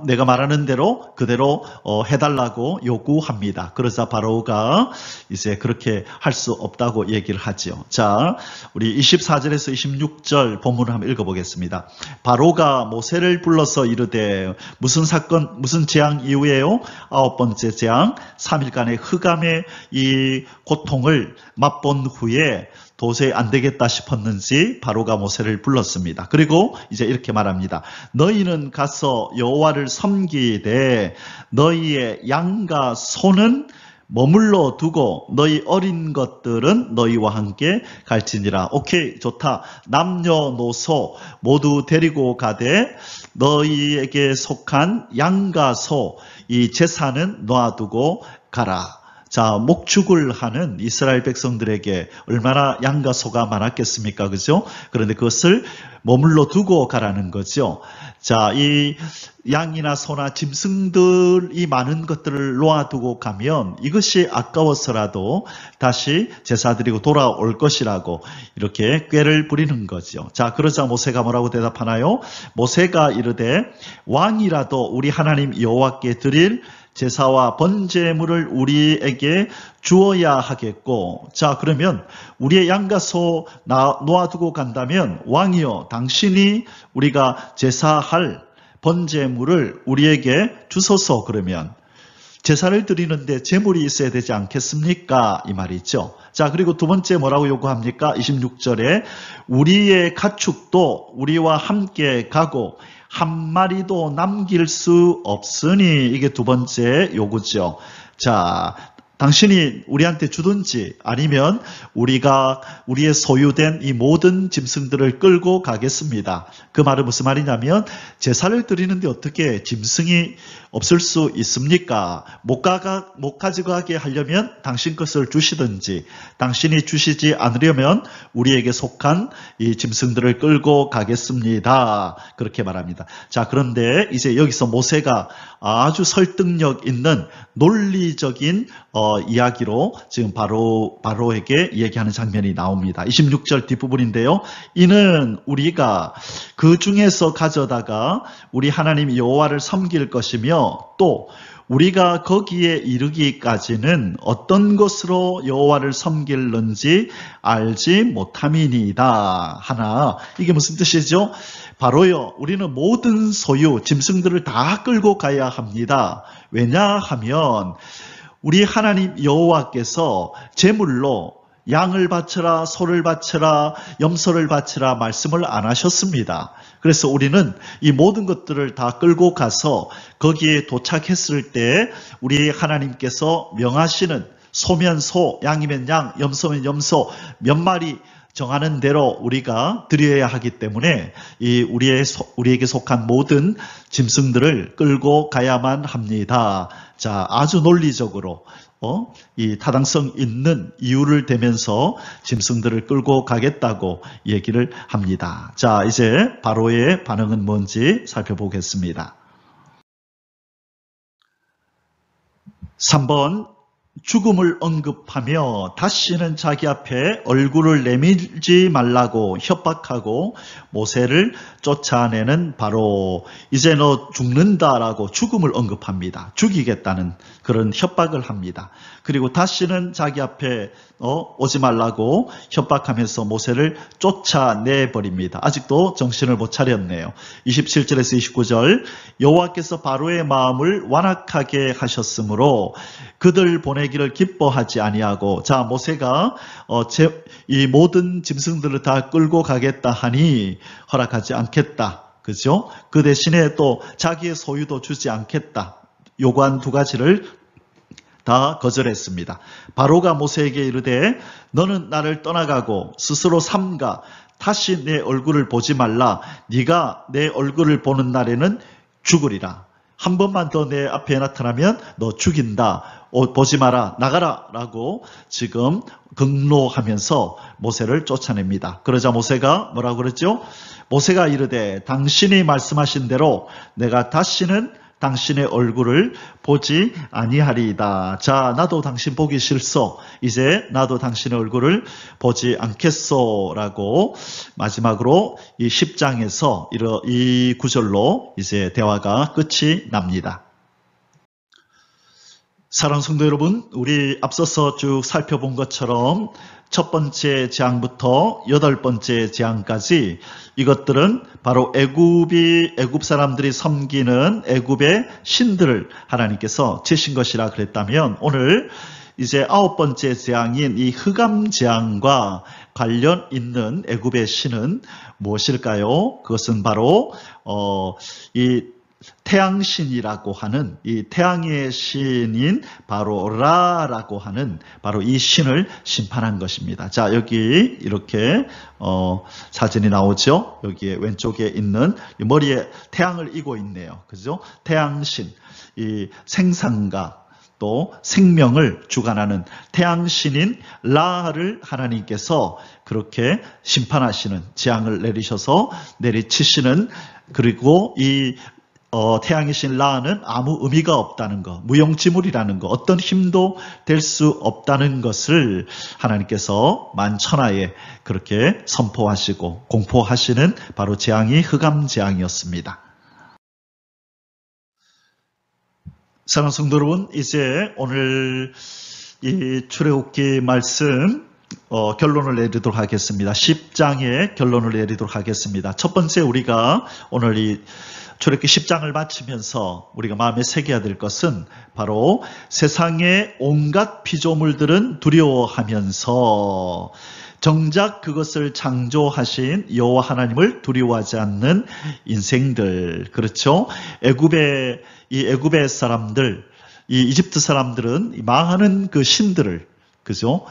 내가 말하는 대로 그대로 해달라고 요구합니다. 그러자 바로가 이제 그렇게 할 수 없다고 얘기를 하죠. 자, 우리 24절에서 26절 본문을 한번 읽어보겠습니다. 바로가 모세를 불러서 이르되, 무슨 사건, 무슨 재앙 이후에요? 9번째 재앙, 3일간의 흑암의 이 고통을 맛본 후에 도저히 안 되겠다 싶었는지 바로가 모세를 불렀습니다. 그리고 이제 이렇게 말합니다. 너희는 가서 여호와를 섬기되 너희의 양과 소는 머물러 두고 너희 어린 것들은 너희와 함께 갈지니라. 오케이, 좋다. 남녀노소 모두 데리고 가되 너희에게 속한 양과 소, 이 제사는 놔두고 가라. 자, 목축을 하는 이스라엘 백성들에게 얼마나 양과 소가 많았겠습니까? 그죠? 그런데 그것을 머물러 두고 가라는 거죠. 자, 이 양이나 소나 짐승들이 많은 것들을 놓아두고 가면 이것이 아까워서라도 다시 제사 드리고 돌아올 것이라고 이렇게 꾀를 부리는 거죠. 자, 그러자 모세가 뭐라고 대답하나요? 모세가 이르되, 왕이라도 우리 하나님 여호와께 드릴 제사와 번제물을 우리에게 주어야 하겠고, 자, 그러면 우리의 양과 소 놓아두고 간다면 왕이여, 당신이 우리가 제사할 번제물을 우리에게 주소서. 그러면 제사를 드리는데 제물이 있어야 되지 않겠습니까? 이 말이죠. 자, 그리고 두 번째 뭐라고 요구합니까? 26절에 우리의 가축도 우리와 함께 가고 한 마리도 남길 수 없으니, 이게 두 번째 요구죠. 자, 당신이 우리한테 주든지 아니면 우리가 우리의 소유된 이 모든 짐승들을 끌고 가겠습니다. 그 말은 무슨 말이냐면, 제사를 드리는데 어떻게 짐승이 없을 수 있습니까? 못 가지고 가게 하려면 당신 것을 주시든지, 당신이 주시지 않으려면 우리에게 속한 이 짐승들을 끌고 가겠습니다. 그렇게 말합니다. 자, 그런데 이제 여기서 모세가 아주 설득력 있는 논리적인 이야기로 지금 바로에게 얘기하는 장면이 나옵니다. 26절 뒷부분인데요. 이는 우리가 그 중에서 가져다가 우리 하나님 여호와를 섬길 것이며 또 우리가 거기에 이르기까지는 어떤 것으로 여호와를 섬길는지 알지 못함이니이다 하나. 이게 무슨 뜻이죠? 바로요, 우리는 모든 소유, 짐승들을 다 끌고 가야 합니다. 왜냐하면 우리 하나님 여호와께서 제물로 양을 바쳐라, 소를 바쳐라, 염소를 바쳐라 말씀을 안 하셨습니다. 그래서 우리는 이 모든 것들을 다 끌고 가서 거기에 도착했을 때 우리 하나님께서 명하시는 소면 소, 양이면 양, 염소면 염소 몇 마리 정하는 대로 우리가 드려야 하기 때문에 우리에게 속한 모든 짐승들을 끌고 가야만 합니다. 자, 아주 논리적으로 이 타당성 있는 이유를 대면서 짐승들을 끌고 가겠다고 얘기를 합니다. 자, 이제 바로의 반응은 뭔지 살펴보겠습니다. 3번, 죽음을 언급하며 다시는 자기 앞에 얼굴을 내밀지 말라고 협박하고 모세를 쫓아내는 바로. 이제 너 죽는다라고 죽음을 언급합니다. 죽이겠다는 그런 협박을 합니다. 그리고 다시는 자기 앞에 오지 말라고 협박하면서 모세를 쫓아내버립니다. 아직도 정신을 못 차렸네요. 27절에서 29절, 여호와께서 바로의 마음을 완악하게 하셨으므로 그들 보내기를 기뻐하지 아니하고. 자, 모세가 이 모든 짐승들을 다 끌고 가겠다 하니 허락하지 않겠다. 그죠? 그 대신에 또 자기의 소유도 주지 않겠다. 요구한 두 가지를 다 거절했습니다. 바로가 모세에게 이르되 너는 나를 떠나가고 스스로 삼가 다시 내 얼굴을 보지 말라. 네가 내 얼굴을 보는 날에는 죽으리라. 한 번만 더 내 앞에 나타나면 너 죽인다. 보지 마라. 나가라. 라고 지금 경로하면서 모세를 쫓아냅니다. 그러자 모세가 뭐라고 그랬죠? 모세가 이르되 당신이 말씀하신 대로 내가 다시는 당신의 얼굴을 보지 아니하리이다. 자, 나도 당신 보기 싫소. 이제 나도 당신의 얼굴을 보지 않겠소. 라고 마지막으로 이 10장에서 이 구절로 이제 대화가 끝이 납니다. 사랑하는 성도 여러분, 우리 앞서서 쭉 살펴본 것처럼 첫 번째 재앙부터 여덟 번째 재앙까지 이것들은 바로 애굽 사람들이 섬기는 애굽의 신들을 하나님께서 치신 것이라 그랬다면, 오늘 이제 아홉 번째 재앙인 이 흑암 재앙과 관련 있는 애굽의 신은 무엇일까요? 그것은 바로 이 태양신이라고 하는, 이 태양의 신인 바로 라라고 하는 바로 이 신을 심판한 것입니다. 자, 여기 이렇게 사진이 나오죠. 여기에 왼쪽에 있는 머리에 태양을 이고 있네요. 그죠? 태양신, 이 생산과 또 생명을 주관하는 태양신인 라를 하나님께서 그렇게 심판하시는, 재앙을 내리셔서 내리치시는, 그리고 이 태양의 신 라는 아무 의미가 없다는 것, 무용지물이라는 것, 어떤 힘도 될 수 없다는 것을 하나님께서 만천하에 그렇게 선포하시고 공포하시는 바로 재앙이 흑암 재앙이었습니다. 사랑하는 성도 여러분, 이제 오늘 이 출애굽기 말씀 결론을 내리도록 하겠습니다. 10장의 결론을 내리도록 하겠습니다. 첫 번째, 우리가 오늘 이 출애굽기 10장을 마치면서 우리가 마음에 새겨야 될 것은 바로 세상의 온갖 피조물들은 두려워하면서 정작 그것을 창조하신 여호와 하나님을 두려워하지 않는 인생들. 그렇죠? 애굽의 사람들, 이 이집트 사람들은 망하는 그 신들을, 그죠?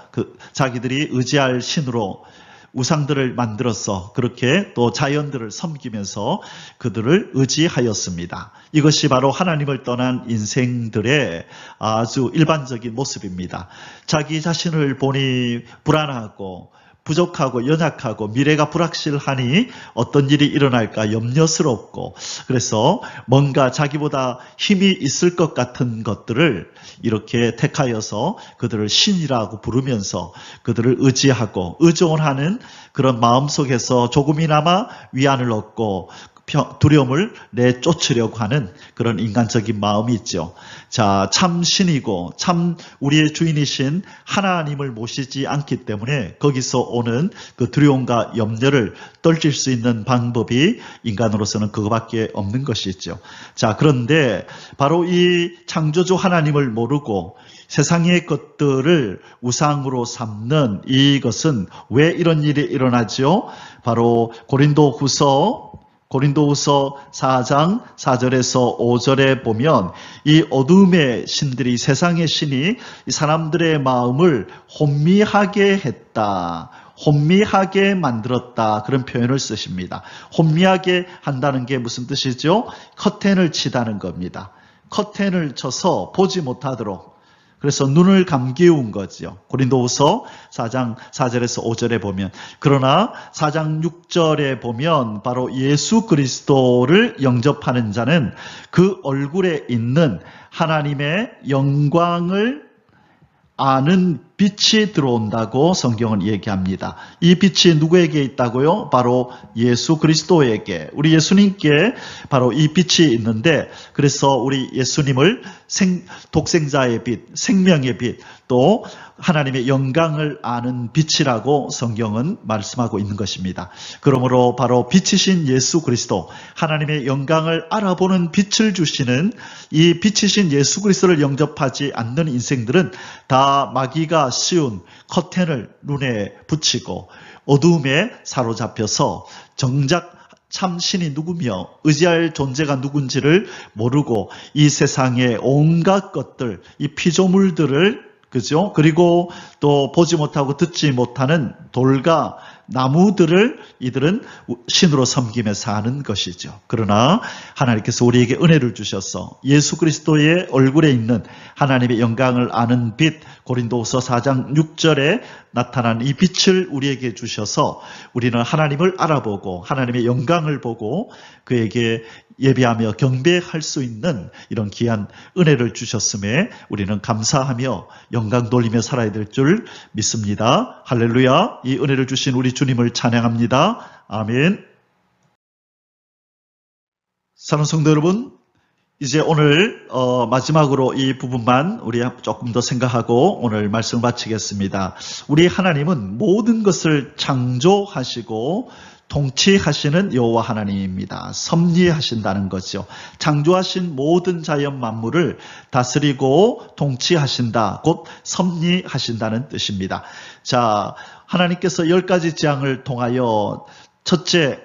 자기들이 의지할 신으로 우상들을 만들어서 그렇게 또 자연들을 섬기면서 그들을 의지하였습니다. 이것이 바로 하나님을 떠난 인생들의 아주 일반적인 모습입니다. 자기 자신을 보니 불안하고 부족하고 연약하고 미래가 불확실하니 어떤 일이 일어날까 염려스럽고, 그래서 뭔가 자기보다 힘이 있을 것 같은 것들을 이렇게 택하여서 그들을 신이라고 부르면서 그들을 의지하고 의존하는 그런 마음속에서 조금이나마 위안을 얻고 두려움을 내쫓으려고 하는 그런 인간적인 마음이 있죠. 자, 참 신이고 참 우리의 주인이신 하나님을 모시지 않기 때문에 거기서 오는 그 두려움과 염려를 떨칠 수 있는 방법이 인간으로서는 그거밖에 없는 것이죠. 자, 그런데 바로 이 창조주 하나님을 모르고 세상의 것들을 우상으로 삼는 이것은 왜 이런 일이 일어나죠? 바로 고린도후서 4장 4절에서 5절에 보면 이 어둠의 신들이, 세상의 신이 이 사람들의 마음을 혼미하게 했다, 혼미하게 만들었다, 그런 표현을 쓰십니다. 혼미하게 한다는 게 무슨 뜻이죠? 커튼을 치다는 겁니다. 커튼을 쳐서 보지 못하도록, 그래서 눈을 감기운 거죠. 고린도후서 4장 4절에서 5절에 보면, 그러나 4장 6절에 보면 바로 예수 그리스도를 영접하는 자는 그 얼굴에 있는 하나님의 영광을 아는 빛이 들어온다고 성경은 얘기합니다. 이 빛이 누구에게 있다고요? 바로 예수 그리스도에게, 우리 예수님께 바로 이 빛이 있는데, 그래서 우리 예수님을 독생자의 빛, 생명의 빛, 또 하나님의 영광을 아는 빛이라고 성경은 말씀하고 있는 것입니다. 그러므로 바로 빛이신 예수 그리스도, 하나님의 영광을 알아보는 빛을 주시는 이 빛이신 예수 그리스도를 영접하지 않는 인생들은 다 마귀가 씌운 커튼을 눈에 붙이고 어두움에 사로잡혀서 정작 참 신이 누구며 의지할 존재가 누군지를 모르고 이 세상의 온갖 것들, 이 피조물들을, 그죠? 그리고 또 보지 못하고 듣지 못하는 돌과 나무들을 이들은 신으로 섬기며 사는 것이죠. 그러나 하나님께서 우리에게 은혜를 주셔서 예수 그리스도의 얼굴에 있는 하나님의 영광을 아는 빛, 고린도후서 4장 6절에 나타난 이 빛을 우리에게 주셔서 우리는 하나님을 알아보고 하나님의 영광을 보고 그에게 예배하며 경배할 수 있는 이런 귀한 은혜를 주셨음에 우리는 감사하며 영광 돌리며 살아야 될 줄 믿습니다. 할렐루야. 이 은혜를 주신 우리 주님을 찬양합니다. 아멘. 사랑하는 성도 여러분, 이제 오늘 마지막으로 이 부분만 우리 조금 더 생각하고 오늘 말씀을 마치겠습니다. 우리 하나님은 모든 것을 창조하시고 통치하시는 여호와 하나님입니다. 섭리하신다는 거죠. 창조하신 모든 자연 만물을 다스리고 통치하신다, 곧 섭리하신다는 뜻입니다. 자, 하나님께서 10가지 재앙을 통하여 첫째,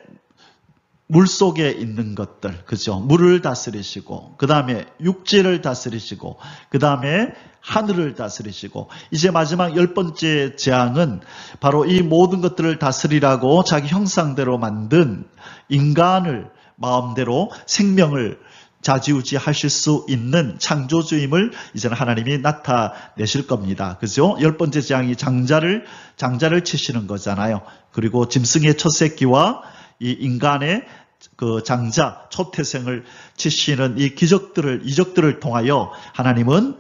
물 속에 있는 것들, 그죠? 물을 다스리시고, 그 다음에 육지를 다스리시고, 그 다음에 하늘을 다스리시고, 이제 마지막 10번째 재앙은 바로 이 모든 것들을 다스리라고 자기 형상대로 만든 인간을 마음대로 생명을 좌지우지 하실 수 있는 창조주임을 이제는 하나님이 나타내실 겁니다. 그죠? 10번째 재앙이 장자를 치시는 거잖아요. 그리고 짐승의 첫 새끼와 이 인간의 그 장자, 초태생을 치시는 이 이적들을 통하여 하나님은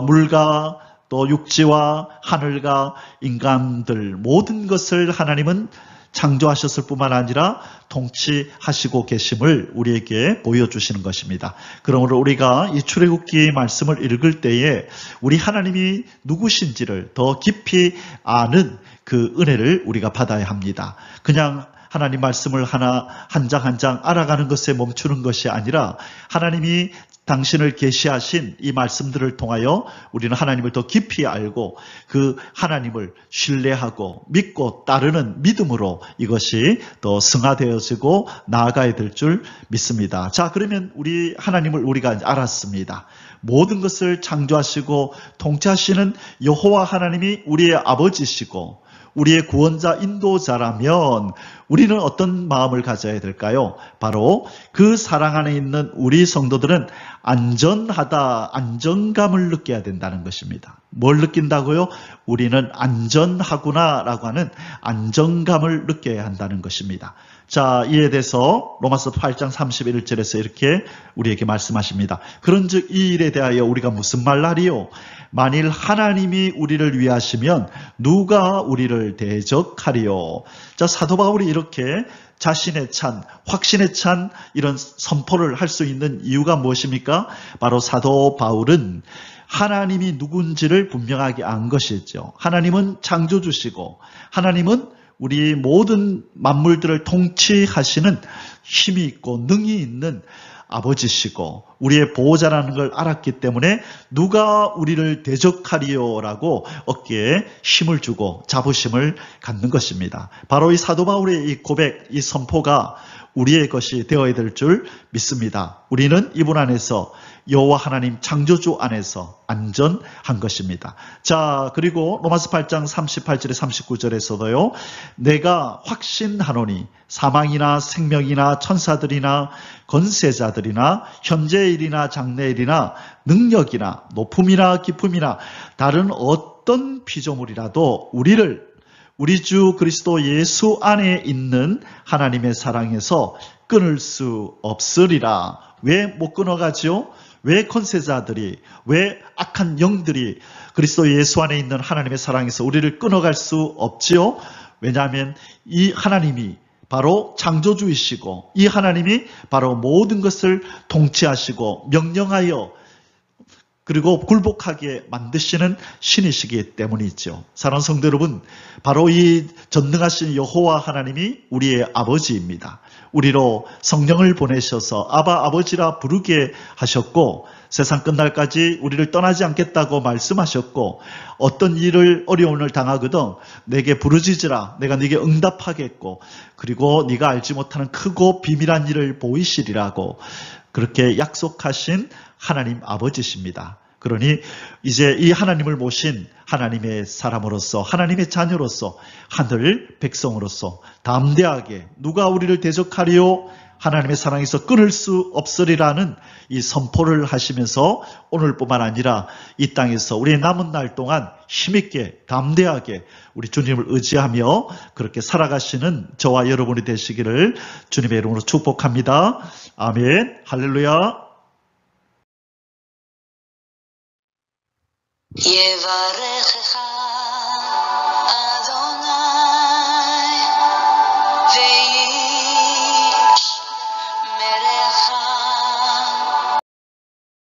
물과 또 육지와 하늘과 인간들 모든 것을 하나님은 창조하셨을 뿐만 아니라 통치하시고 계심을 우리에게 보여주시는 것입니다. 그러므로 우리가 이 출애굽기 말씀을 읽을 때에 우리 하나님이 누구신지를 더 깊이 아는 그 은혜를 우리가 받아야 합니다. 그냥 하나님 말씀을 한 장 한 장 알아가는 것에 멈추는 것이 아니라 하나님이 당신을 계시하신 이 말씀들을 통하여 우리는 하나님을 더 깊이 알고 그 하나님을 신뢰하고 믿고 따르는 믿음으로 이것이 더 승화되어지고 나아가야 될 줄 믿습니다. 자, 그러면 우리 하나님을 우리가 알았습니다. 모든 것을 창조하시고 통치하시는 여호와 하나님이 우리의 아버지시고 우리의 구원자 인도자라면 우리는 어떤 마음을 가져야 될까요? 바로 그 사랑 안에 있는 우리 성도들은 안전하다, 안정감을 느껴야 된다는 것입니다. 뭘 느낀다고요? 우리는 안전하구나라고 하는 안정감을 느껴야 한다는 것입니다. 자, 이에 대해서 로마서 8장 31절에서 이렇게 우리에게 말씀하십니다. 그런즉 이 일에 대하여 우리가 무슨 말하리요? 만일 하나님이 우리를 위하시면 누가 우리를 대적하리요? 자, 사도 바울이 이렇게 자신의 찬, 확신에 찬 이런 선포를 할 수 있는 이유가 무엇입니까? 바로 사도 바울은 하나님이 누군지를 분명하게 안 것이죠. 하나님은 창조주시고 하나님은 우리 모든 만물들을 통치하시는 힘이 있고 능이 있는 아버지시고 우리의 보호자라는 걸 알았기 때문에 누가 우리를 대적하리요라고 어깨에 힘을 주고 자부심을 갖는 것입니다. 바로 이 사도 바울의 이 고백, 이 선포가 우리의 것이 되어야 될 줄 믿습니다. 우리는 이분 안에서 여호와 하나님 창조주 안에서 안전한 것입니다. 자, 그리고 로마서 8장 38절에 39절에서도요. 내가 확신하노니 사망이나 생명이나 천사들이나 권세자들이나 현재의 일이나 장래의 일이나 능력이나 높음이나 깊음이나 다른 어떤 피조물이라도 우리 주 그리스도 예수 안에 있는 하나님의 사랑에서 끊을 수 없으리라. 왜 못 끊어가죠? 왜 권세자들이, 왜 악한 영들이 그리스도 예수 안에 있는 하나님의 사랑에서 우리를 끊어갈 수 없지요? 왜냐하면 이 하나님이 바로 창조주이시고 이 하나님이 바로 모든 것을 통치하시고 명령하여 그리고 굴복하게 만드시는 신이시기 때문이죠. 사랑하는 성도 여러분, 바로 이 전능하신 여호와 하나님이 우리의 아버지입니다. 우리로 성령을 보내셔서 아바 아버지라 부르게 하셨고 세상 끝날까지 우리를 떠나지 않겠다고 말씀하셨고 어떤 일을 어려움을 당하거든 내게 부르짖으라 내가 네게 응답하겠고 그리고 네가 알지 못하는 크고 비밀한 일을 보이시리라고 그렇게 약속하신 하나님 아버지십니다. 그러니 이제 이 하나님을 모신 하나님의 사람으로서 하나님의 자녀로서 하늘 백성으로서 담대하게 누가 우리를 대적하리요 하나님의 사랑에서 끊을 수 없으리라는 이 선포를 하시면서 오늘뿐만 아니라 이 땅에서 우리의 남은 날 동안 힘있게 담대하게 우리 주님을 의지하며 그렇게 살아가시는 저와 여러분이 되시기를 주님의 이름으로 축복합니다. 아멘. 할렐루야. יברך